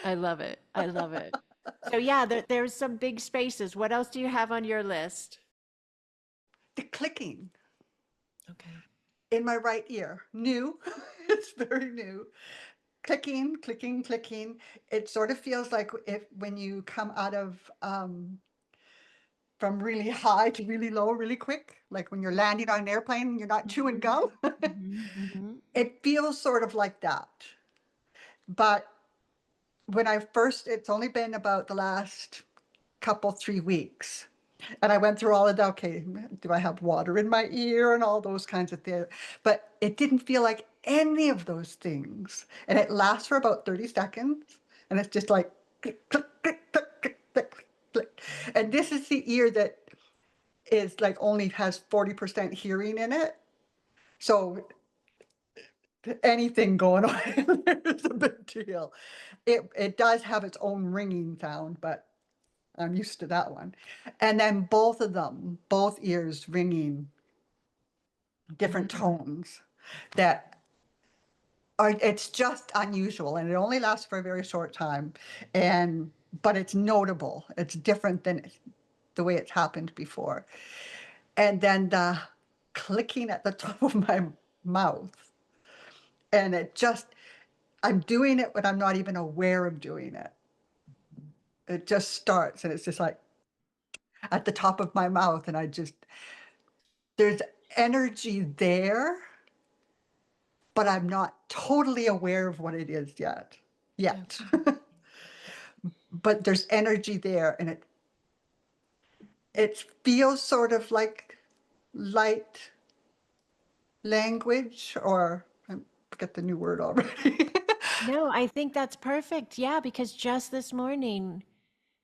I love it. I love it. So, yeah, there's some big spaces. What else do you have on your list? The clicking Okay. in my right ear, new. It's very new. Clicking, clicking, clicking. It sort of feels like if when you come out of from really high to really low really quick, like when you're landing on an airplane and you're not chewing gum. It feels sort of like that. But when I first, it's only been about the last couple, 3 weeks. And I went through all of that. Okay, do I have water in my ear and all those kinds of things? But it didn't feel like any of those things. And it lasts for about 30 seconds. And it's just like click, click, click, click, click, click, click. And this is the ear that is like only has 40% hearing in it. So anything going on in there is a big deal. It does have its own ringing sound, but I'm used to that one. And then both of them, both ears ringing different tones that are, it's just unusual, and it only lasts for a very short time. And but it's notable. It's different than the way it's happened before. And then the clicking at the top of my mouth. And it just, I'm doing it when I'm not even aware of doing it. It just starts and it's just like at the top of my mouth. And I just, there's energy there, but I'm not totally aware of what it is yet. But there's energy there, and it feels sort of like light language, or I forget the new word already. No, I think that's perfect. Yeah, because just this morning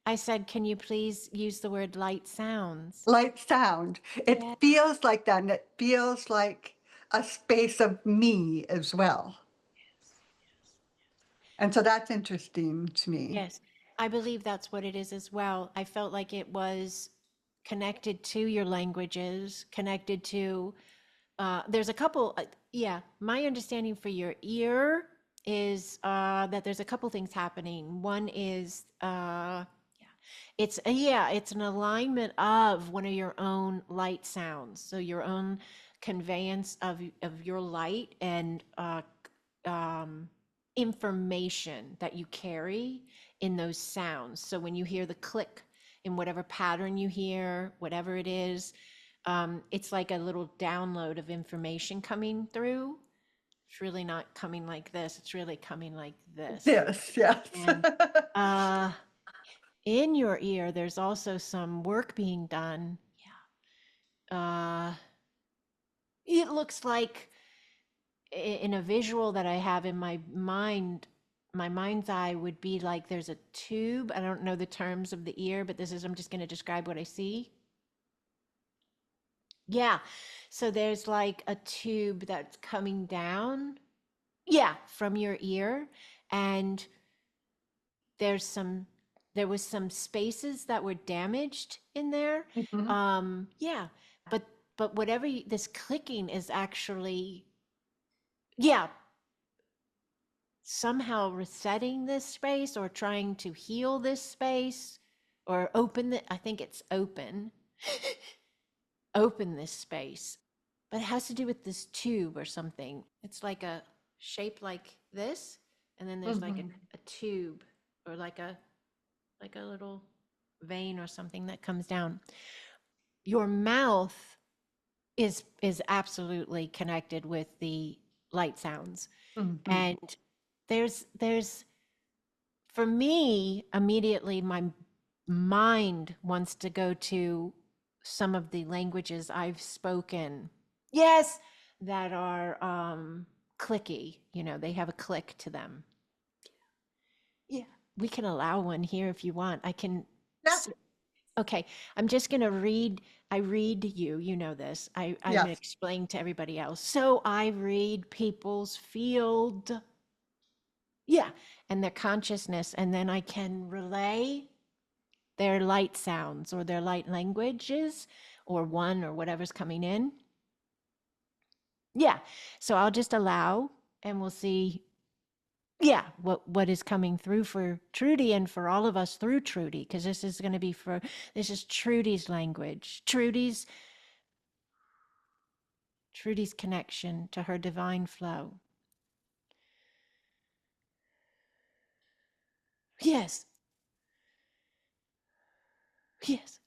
I said, can you please use the word light sounds? Light sound. It Yeah. feels like that, and it feels like a space of me as well. And so that's interesting to me. Yes, I believe that's what it is as well. I felt like it was connected to your languages, connected to, there's a couple, yeah, my understanding for your ear is that there's a couple things happening. One is, yeah, it's an alignment of one of your own light sounds. So your own conveyance of your light and information that you carry in those sounds. So when you hear the click in whatever pattern you hear, whatever it is, it's like a little download of information coming through. It's really not coming like this. It's really coming like this. Yes, yes. And uh, in your ear, there's also some work being done. Yeah. It looks like in a visual that I have in my mind's eye would be like there's a tube. I don't know the terms of the ear, but this is, I'm just going to describe what I see. Yeah. So there's like a tube that's coming down. Yeah, from your ear. And there's some, there was some spaces that were damaged in there. Mhm. Yeah. But whatever this clicking is actually, yeah, somehow resetting this space or trying to heal this space or open it. I think it's open, open this space, but it has to do with this tube or something. It's like a shape like this. And then there's like Mhm. a tube or like a little vein or something that comes down. Your mouth is absolutely connected with the light sounds. Mhm. And there's for me, immediately my mind wants to go to some of the languages I've spoken. Yes, that are clicky. You know, they have a click to them. Yeah, we can allow one here if you want. I can. Yeah. Okay, I'm just going to read. I read you. You know this. I'm going to Yes. explain to everybody else. So I read people's field. Yeah, and their consciousness, and then I can relay their light sounds or their light languages or one or whatever's coming in. Yeah. So I'll just allow and we'll see, yeah, what is coming through for Trudy and for all of us through Trudy, because this is going to be for, this is Trudy's language, Trudy's connection to her divine flow. Yes. Yes.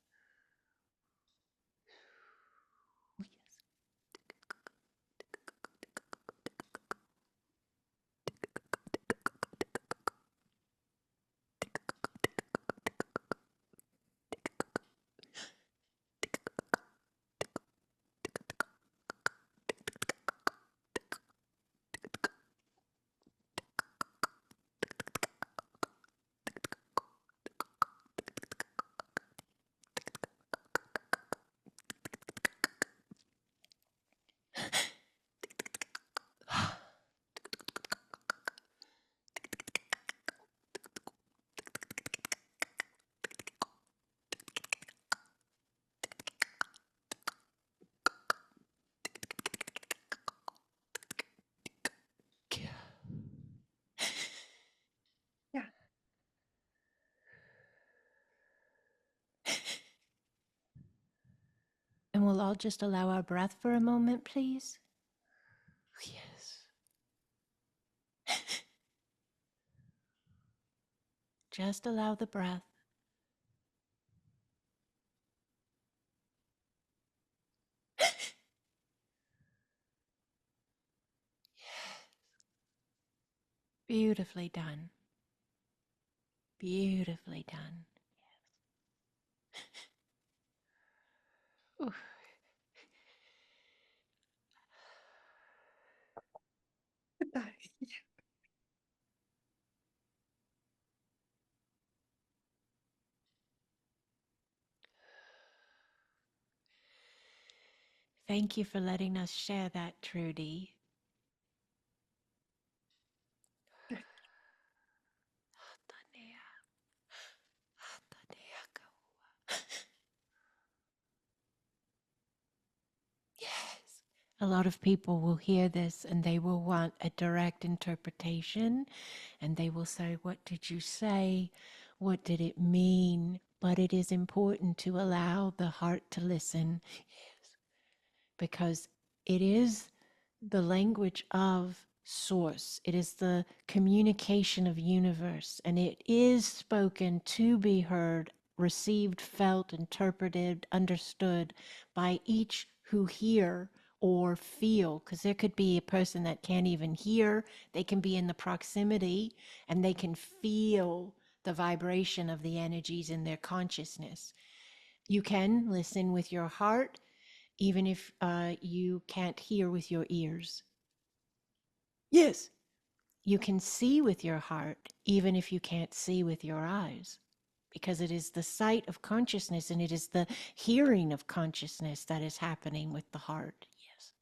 all just allow our breath for a moment, please? Yes. Just allow the breath. Beautifully done. Beautifully done. Oof. Thank you for letting us share that, Trudy. Yes. A lot of people will hear this and they will want a direct interpretation and they will say, "What did you say? What did it mean?" But it is important to allow the heart to listen. Yes. Because it is the language of source. It is the communication of universe, and it is spoken to be heard, received, felt, interpreted, understood by each who hear or feel, because there could be a person that can't even hear. They can be in the proximity and they can feel the vibration of the energies in their consciousness. You can listen with your heart, even if you can't hear with your ears. Yes. You can see with your heart, even if you can't see with your eyes, because it is the sight of consciousness and it is the hearing of consciousness that is happening with the heart. Yes.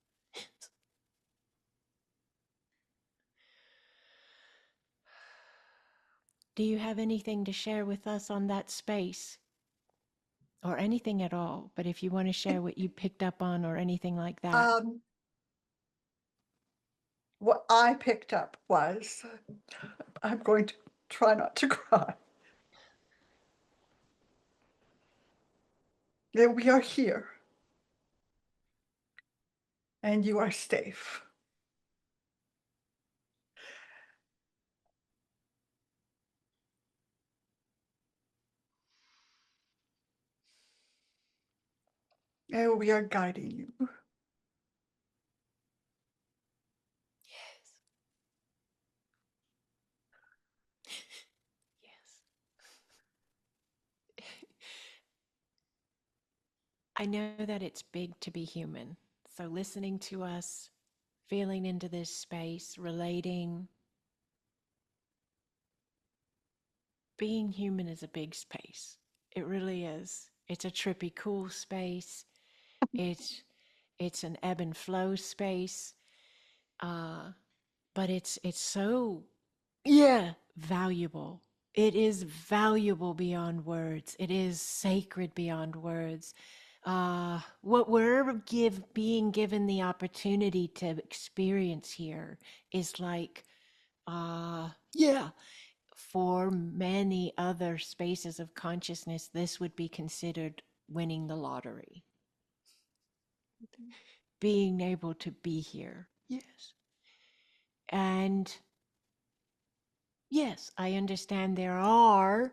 Do you have anything to share with us on that space? Or anything at all, but if you want to share what you picked up on or anything like that. What I picked up was, I'm going to try not to cry, that we are here and you are safe. And we are guiding you. Yes. Yes. I know that it's big to be human. So listening to us, feeling into this space, relating, being human is a big space. It really is. It's a trippy, cool space. It's an ebb and flow space. But it's so, yeah, valuable. It is valuable beyond words. It is sacred beyond words. What we're being given the opportunity to experience here is like, yeah, for many other spaces of consciousness, this would be considered winning the lottery. Being able to be here. Yes. And yes, I understand there are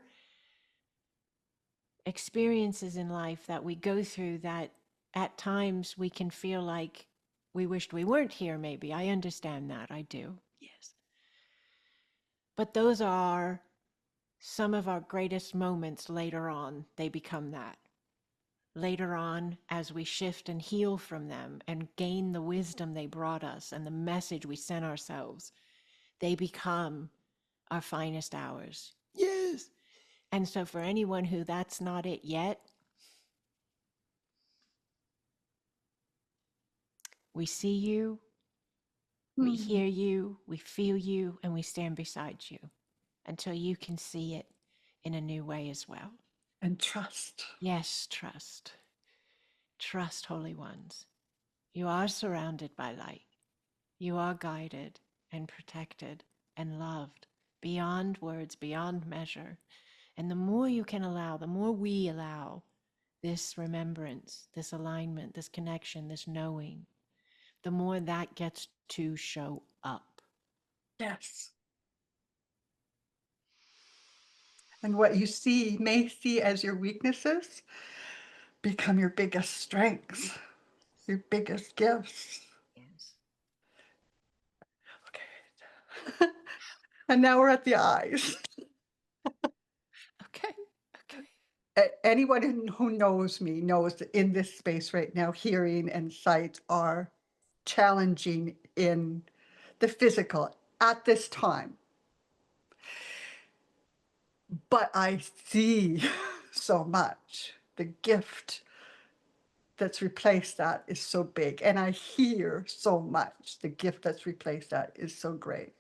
experiences in life that we go through that at times we can feel like we wished we weren't here, maybe. I understand that. I do. Yes. But those are some of our greatest moments later on. They become that. Later on, as we shift and heal from them and gain the wisdom they brought us and the message we sent ourselves, they become our finest hours. Yes. And so, for anyone who that's not it yet, we see you, we hear you, we feel you, and we stand beside you until you can see it in a new way as well. And trust. Yes, trust. Trust, holy ones. You are surrounded by light. You are guided and protected and loved beyond words, beyond measure. And the more you can allow, the more we allow this remembrance, this alignment, this connection, this knowing, the more that gets to show up. Yes. And what you may see as your weaknesses become your biggest strengths, your biggest gifts. Yes. Okay. And now we're at the eyes. Okay. Okay. Anyone who knows me knows that in this space right now, hearing and sight are challenging in the physical at this time. But I see so much. The gift that's replaced that is so big. And I hear so much. The gift that's replaced that is so great.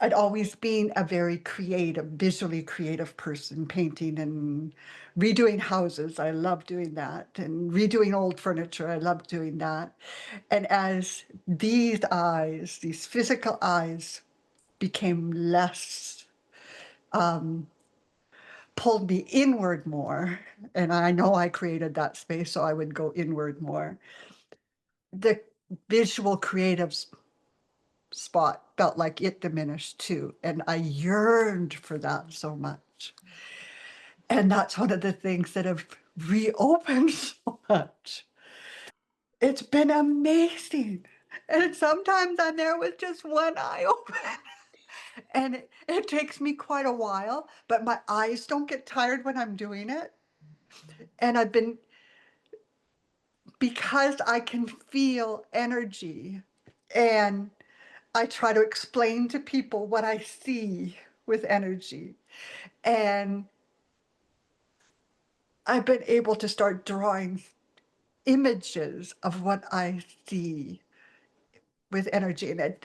I'd always been a very creative, visually creative person, painting and redoing houses. I love doing that. And redoing old furniture. I love doing that. And as these eyes, these physical eyes, became less, pulled me inward more, and I know I created that space, so I would go inward more. The visual creative spot felt like it diminished too, and I yearned for that so much. And that's one of the things that have reopened so much. It's been amazing. And sometimes I'm there with just one eye open. And it takes me quite a while, but my eyes don't get tired when I'm doing it. And I've been, because I can feel energy, and I try to explain to people what I see with energy. And I've been able to start drawing images of what I see with energy. And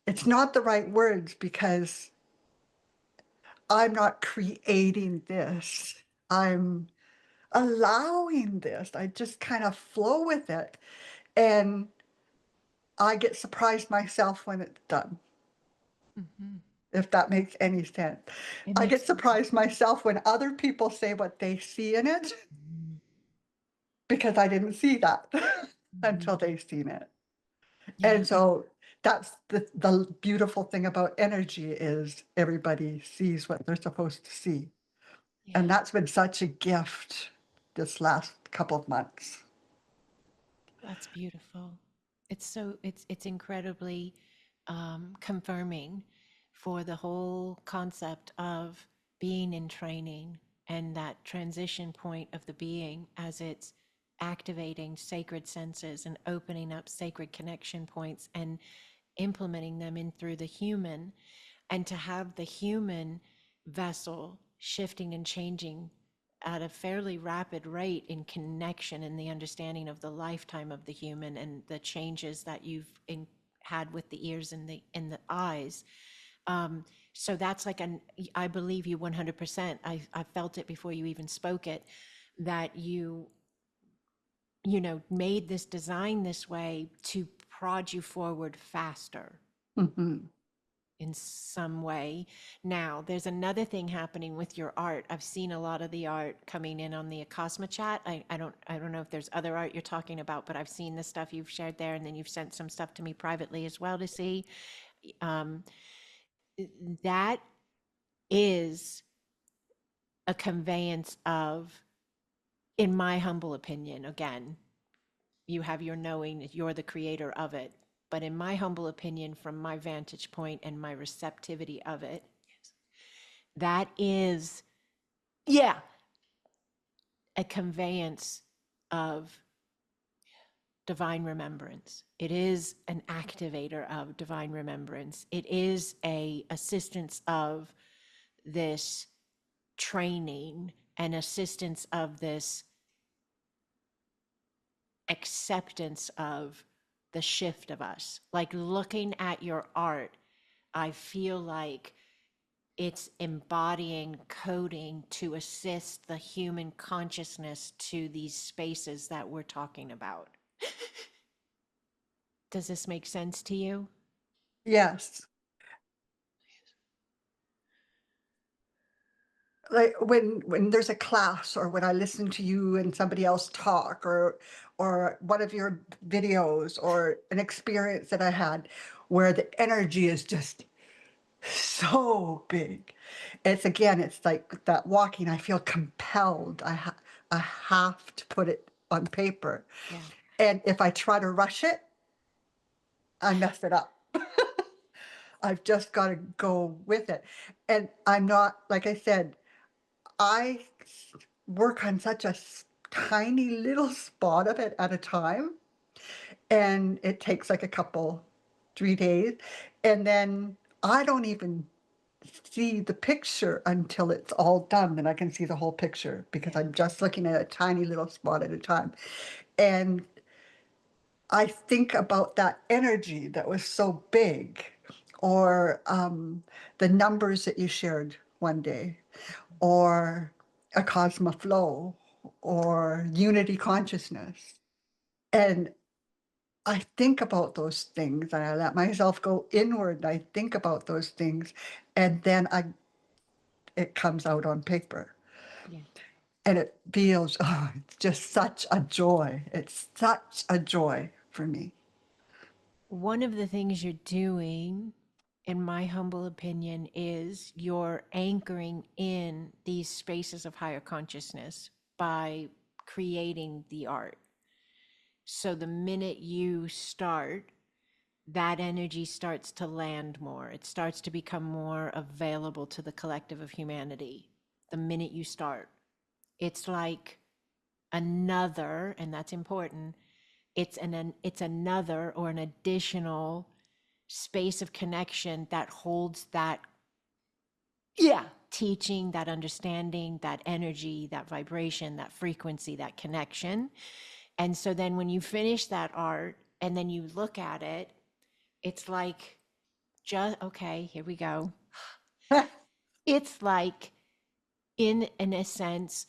it's not the right words because I'm not creating this. I'm allowing this. I just kind of flow with it. And I get surprised myself when it's done, Mm-hmm. if that makes any sense. It I makes get surprised myself when other people say what they see in it sense. because I didn't see that Mhm. until they've seen it. Yeah. And so that's the beautiful thing about energy is everybody sees what they're supposed to see. And Yeah. that's been such a gift this last couple of months. That's beautiful. It's incredibly confirming for the whole concept of being in training and that transition point of the being as it's activating sacred senses and opening up sacred connection points and implementing them in through the human, and to have the human vessel shifting and changing at a fairly rapid rate in connection and the understanding of the lifetime of the human and the changes that had with the ears and the eyes. So that's like I believe you 100%. I felt it before you even spoke it, that made this design this way to prod you forward faster Mhm. in some way. Now, there's another thing happening with your art. I've seen a lot of the art coming in on the Acasma chat. I don't know if there's other art you're talking about, but I've seen the stuff you've shared there, and then you've sent some stuff to me privately as well to see. Um, that is a conveyance of, in my humble opinion, again, you have your knowing, you're the creator of it. But in my humble opinion, from my vantage point and my receptivity of it, that is, yeah, a conveyance of divine remembrance. It is an activator of divine remembrance. It is a assistance of this training and assistance of this acceptance of the shift of us. Like looking at your art, I feel like it's embodying coding to assist the human consciousness to these spaces that we're talking about. Does this make sense to you? Yes. like when there's a class, or when I listen to you and somebody else talk, or one of your videos, or an experience that I had where the energy is just so big. It's again, it's like that walking, I feel compelled. I have to put it on paper. Yeah. And if I try to rush it, I mess it up. I've just got to go with it. And I'm not, like I said, I work on such a tiny little spot of it at a time. And it takes like a couple, 3 days. And then I don't even see the picture until it's all done. Then I can see the whole picture because Yeah. I'm just looking at a tiny little spot at a time. And I think about that energy that was so big, or the numbers that you shared one day, or Acasma flow, or unity consciousness. And I think about those things, and I let myself go inward, and I think about those things, and then it comes out on paper. Yeah. And it feels, oh, it's just such a joy. It's such a joy for me. One of the things you're doing, in my humble opinion, is you're anchoring in these spaces of higher consciousness by creating the art. So the minute you start, that energy starts to land more. It starts to become more available to the collective of humanity. The minute you start, it's like another, and that's important. It's another or an additional space of connection that holds that, yeah, teaching, that understanding, that energy, that vibration, that frequency, that connection. And so then when you finish that art and then you look at it, it's like, just okay, here we go. It's like, in a sense,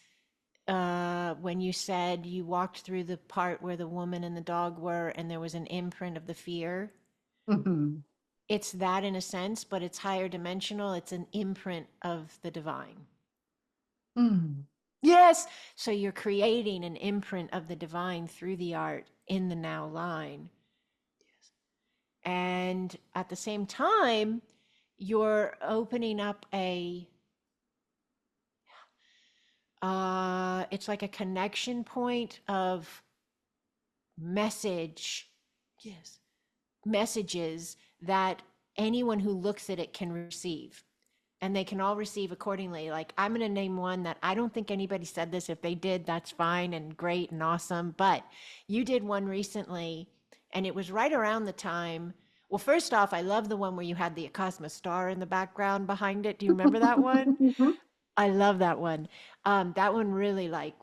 when you said you walked through the part where the woman and the dog were and there was an imprint of the fear, Mhm. it's that in a sense, but it's higher dimensional. It's an imprint of the divine. Mm. Yes. So you're creating an imprint of the divine through the art in the now line. And at the same time, you're opening up it's like a connection point of message. Yes. Messages that anyone who looks at it can receive, and they can all receive accordingly. Like, I'm going to name one that I don't think anybody said this. If they did, that's fine and great and awesome. But you did one recently, and it was right around the time. Well, first off, I love the one where you had the Acasma star in the background behind it. Do you remember that one? I love that one. That one really, like,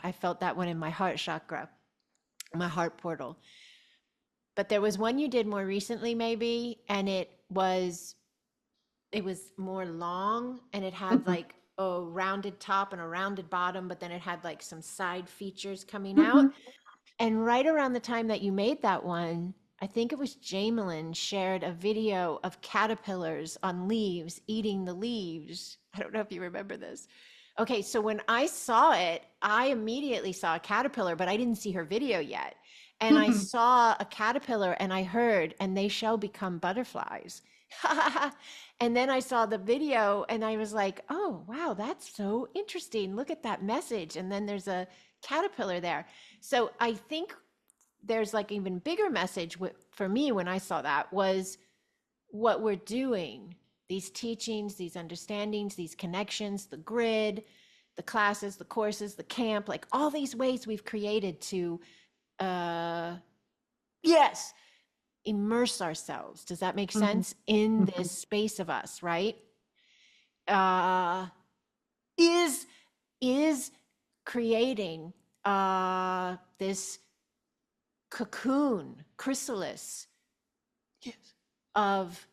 I felt that one in my heart chakra, my heart portal. But there was one you did more recently, maybe, and it was more long, and it had Mhm. like a rounded top and a rounded bottom, but then it had like some side features coming out. Mhm. And right around the time that you made that one, I think it was Jamelin shared a video of caterpillars on leaves eating the leaves. I don't know if you remember this. Okay, so when I saw it, I immediately saw a caterpillar, but I didn't see her video yet. And I Mhm. saw a caterpillar and I heard, and they shall become butterflies. And then I saw the video and I was like, oh, wow, that's so interesting. Look at that message. And then there's a caterpillar there. So I think there's like even bigger message for me when I saw that was what we're doing, these teachings, these understandings, these connections, the grid, the classes, the courses, the camp, like all these ways we've created to, uh, yes, immerse ourselves. Does that make Mhm. sense? In Mhm. this space of us, right? Uh, is is creating this cocoon, chrysalis, yes, of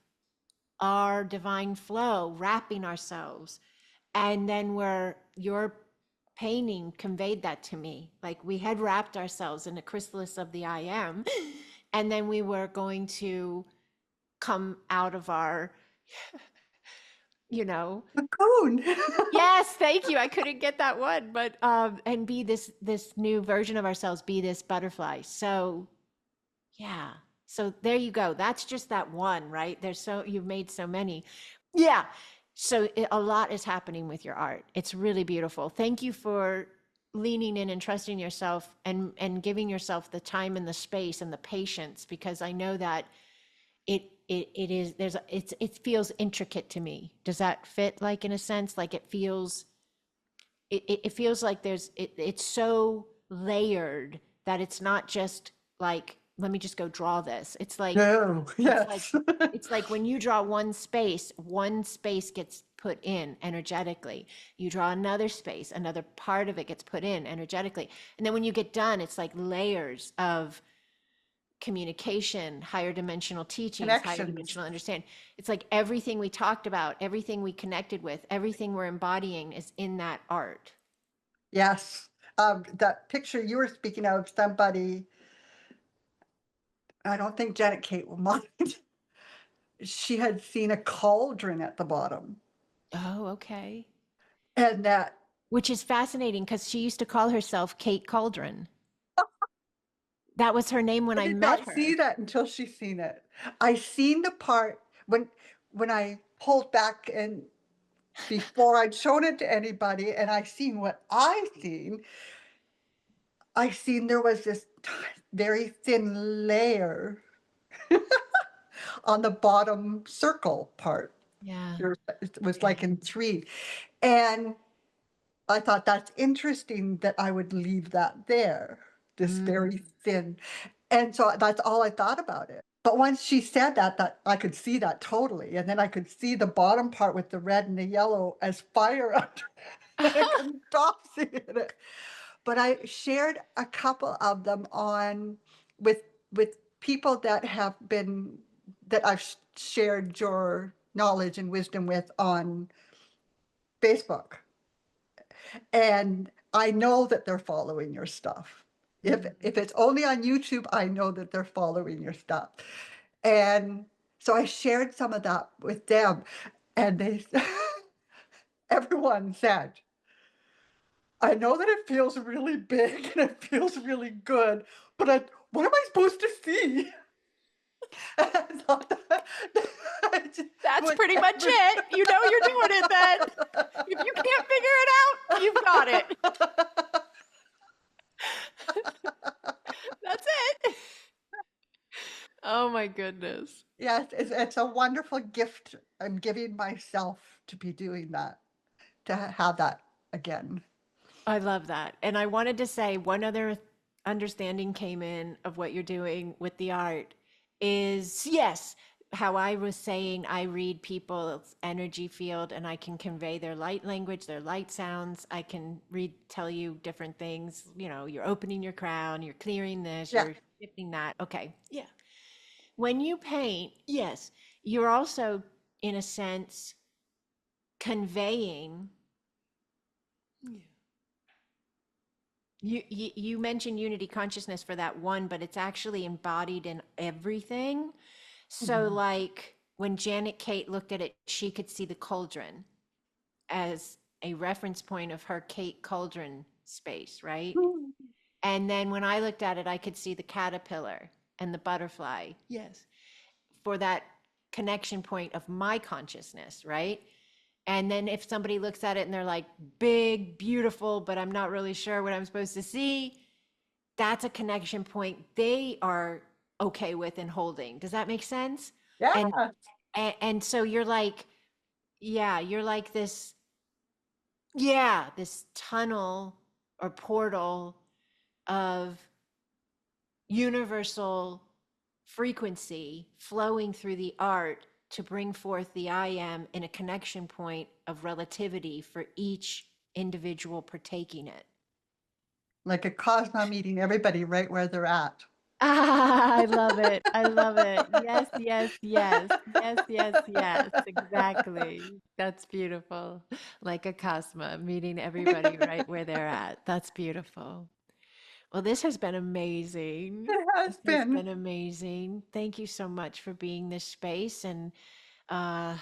our divine flow, wrapping ourselves. And then your painting conveyed that to me. Like, we had wrapped ourselves in a chrysalis of the I am, and then we were going to come out of our you know. Cocoon. Yes, thank you. I couldn't get that one, but and be this new version of ourselves, be this butterfly. So, yeah. So there you go. That's just that one, right? There's so you've made so many. Yeah. So a lot is happening with your art. It's really beautiful. Thank you for leaning in and trusting yourself and giving yourself the time and the space and the patience, because I know that it is it feels intricate to me. Does that fit, like, in a sense? Like it feels like it's so layered that it's not just like, let me just go draw this. No, It's like yes. it's like when you draw one space gets put in energetically. You draw another space, another part of it gets put in energetically. And then when you get done, it's like layers of communication, higher dimensional teachings, higher Connections. dimensional understanding. It's like everything we talked about, everything we connected with, everything we're embodying is in that art. Yes. That picture you were speaking of, somebody, I don't think Janet Kate will mind. She had seen a cauldron at the bottom. Oh, okay. And that Which is fascinating because she used to call herself Kate Cauldron. That was her name when I I did met not see her. that until she seen it. I seen the part when I pulled back and before I'd shown it to anybody and I seen what I seen there was this very thin layer on the bottom circle part. Yeah. It was Yeah. like in three. And I thought that's interesting that I would leave that there, this very Mm. thin. And so that's all I thought about it. But once she said that, that I could see that totally. And then I could see the bottom part with the red and the yellow as fire under. And I couldn't stop seeing it. But I shared a couple of them on with with people that have been that I've shared your knowledge and wisdom with on Facebook. And I know that they're following your stuff. If Mhm. it's only on YouTube, I know that they're following your stuff. And so I shared some of that with them, and they everyone said, "I know that it feels really big and it feels really good, but what am I supposed to see?" I thought that- I just That's went pretty much it. You know you're doing it then. If you can't figure it out, you've got it. That's it. Oh my goodness. Yes, it's a wonderful gift I'm giving myself to be doing that, to have that again. I love that. And I wanted to say one other understanding came in of what you're doing with the art is, yes, how I was saying I read people's energy field and I can convey their light language, their light sounds. I can tell you different things. You know, you're opening your crown, you're clearing this, Yeah, you're shifting that. Okay. Yeah. When you paint, yes, you're also, in a sense, conveying. You mentioned unity consciousness for that one, but it's actually embodied in everything. So, mhm. like when Janet Kate looked at it, she could see the cauldron as a reference point of her Kate Cauldron space, right? And then when I looked at it, I could see the caterpillar and the butterfly. Yes. For that connection point of my consciousness, right? And then if somebody looks at it and they're like, big, beautiful, but I'm not really sure what I'm supposed to see, that's a connection point they are okay with and holding. Does that make sense? And Yeah, and so you're like, yeah, you're like this, yeah, this tunnel or portal of universal frequency flowing through the art to bring forth the I am in a connection point of relativity for each individual partaking it. like a Cosmo meeting everybody right where they're at. Ah, I love it. I love it. Yes, yes, yes. Yes, yes, yes. Exactly. That's beautiful. Like a Acasma, meeting everybody right where they're at. That's beautiful. Well, this has been amazing. It has This has been. been amazing. Thank you so much for being this space and uh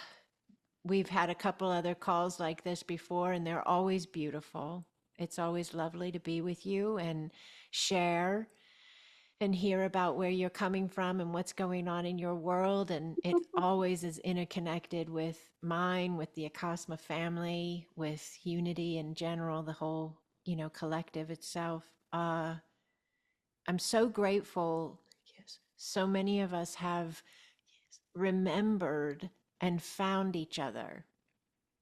we've had a couple other calls like this before, and they're always beautiful. It's always lovely to be with you and share and hear about where you're coming from and what's going on in your world. And it always is interconnected with mine, with the Acasma family, with unity in general, the whole, collective itself. I'm so grateful. Yes. So many of us have remembered and found each other.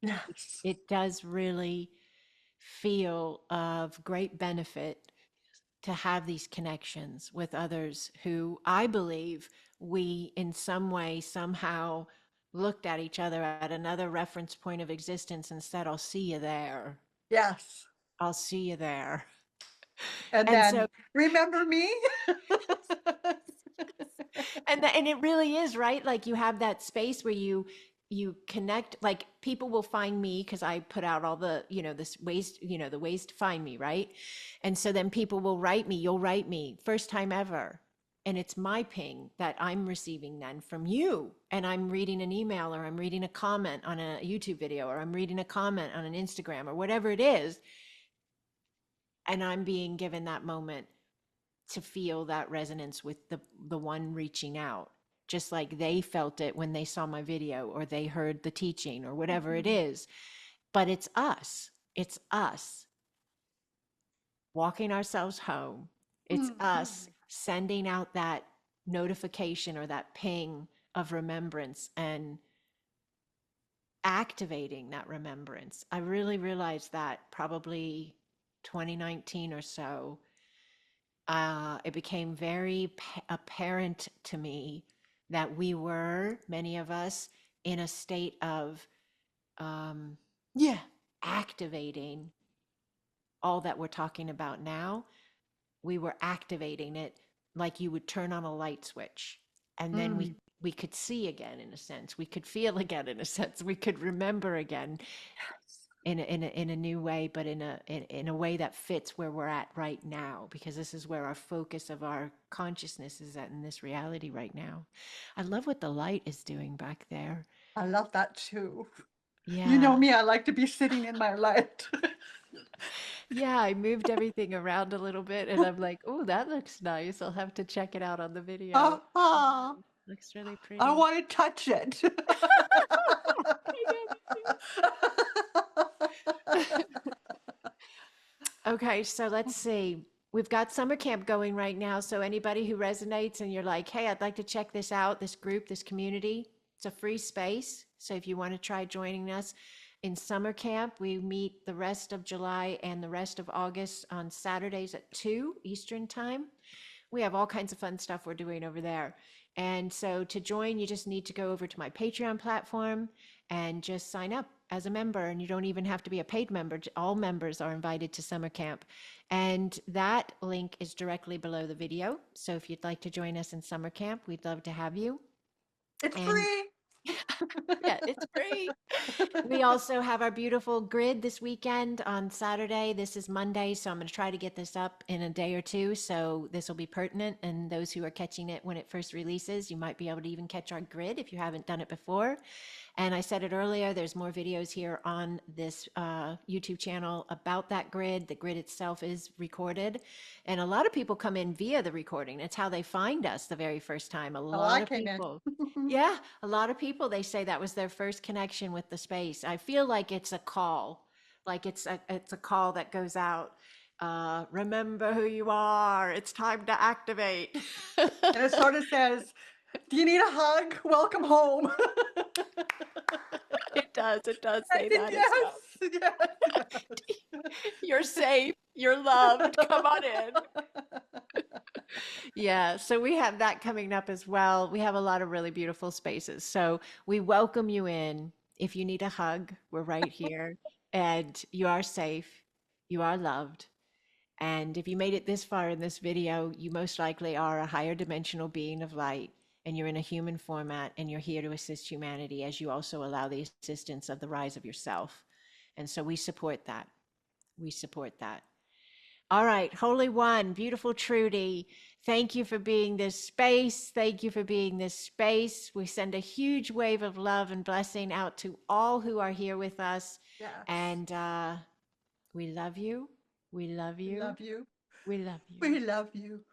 Yes. It does really feel of great benefit to have these connections with others who I believe we in some way somehow looked at each other at another reference point of existence and said, I'll see you there. Yes. I'll see you there. And And so then, remember me? and it really is, right? Like you have that space where you connect, like people will find me because I put out all the, this ways, the ways to find me, right? And so then people will write me, you'll write me, first time ever. And it's my ping that I'm receiving then from you. And I'm reading an email, or I'm reading a comment on a YouTube video, or I'm reading a comment on an Instagram, or whatever it is. And I'm being given that moment to feel that resonance with the one reaching out, just like they felt it when they saw my video or they heard the teaching or whatever it Mhm. is. But it's us walking ourselves home. It's us Mhm. sending out that notification or that ping of remembrance and activating that remembrance. I really realized that probably 2019 or so. It became very apparent to me that we were, many of us, in a state of, um, yeah, activating all that we're talking about now. We were activating it like you would turn on a light switch. And then we, Mm. we could see again, in a sense. We could feel again, in a sense. We could remember again Yes. in a new way, but in a way that fits where we're at right now, because this is where our focus of our consciousness is at in this reality right now. I love what the light is doing back there. I love that too. You know Yeah. me, I like to be sitting in my light. Yeah, I moved everything around a little bit and I'm like, oh, that looks nice. I'll have to check it out on the video. Ah, Looks really I pretty. want to touch it. I know, me too. Okay, so let's see. We've got summer camp going right now. So anybody who resonates and you're like, hey, I'd like to check this out, this group, this community, it's a free space. So if you want to try joining us in summer camp, we meet the rest of July and the rest of August on Saturdays at 2 Eastern time. We have all kinds of fun stuff we're doing over there. And so to join, you just need to go over to my Patreon platform and just sign up as a member. And you don't even have to be a paid member. All members are invited to summer camp. And that link is directly below the video. So if you'd like to join us in summer camp, we'd love to have you. It's And free. yeah, it's free. We also have our beautiful grid this weekend on Saturday. This is Monday, so I'm going to try to get this up in a day or two. So this will be pertinent. And those who are catching it when it first releases, you might be able to even catch our grid if you haven't done it before. And I said it earlier, there's more videos here on this YouTube channel about that grid. The grid itself is recorded. And a lot of people come in via the recording. It's how they find us the very first time. A Oh, I lot of came in. people. Yeah, a lot of people, they say that was their first connection with the space. I feel like it's a call, like it's a call that goes out. Remember who you are. It's time to activate. And it sort of says, do you need a hug? Welcome home. It does I say said, that as yes, well. yes, You're safe. You're loved. Come on in. yes. Yeah, so we have that coming up as well. We have a lot of really beautiful spaces. So we welcome you in. If you need a hug, we're right here. And you are safe. You are loved. And if you made it this far in this video, you most likely are a higher dimensional being of light, and you're in a human format, and you're here to assist humanity as you also allow the assistance of the rise of yourself. And so we support that. We support that. All right, Holy One, beautiful Trudy, thank you for being this space. Thank you for being this space. We send a huge wave of love and blessing out to all who are here with us. Yes. And we love you. We love We you. love you. We love you. We love you.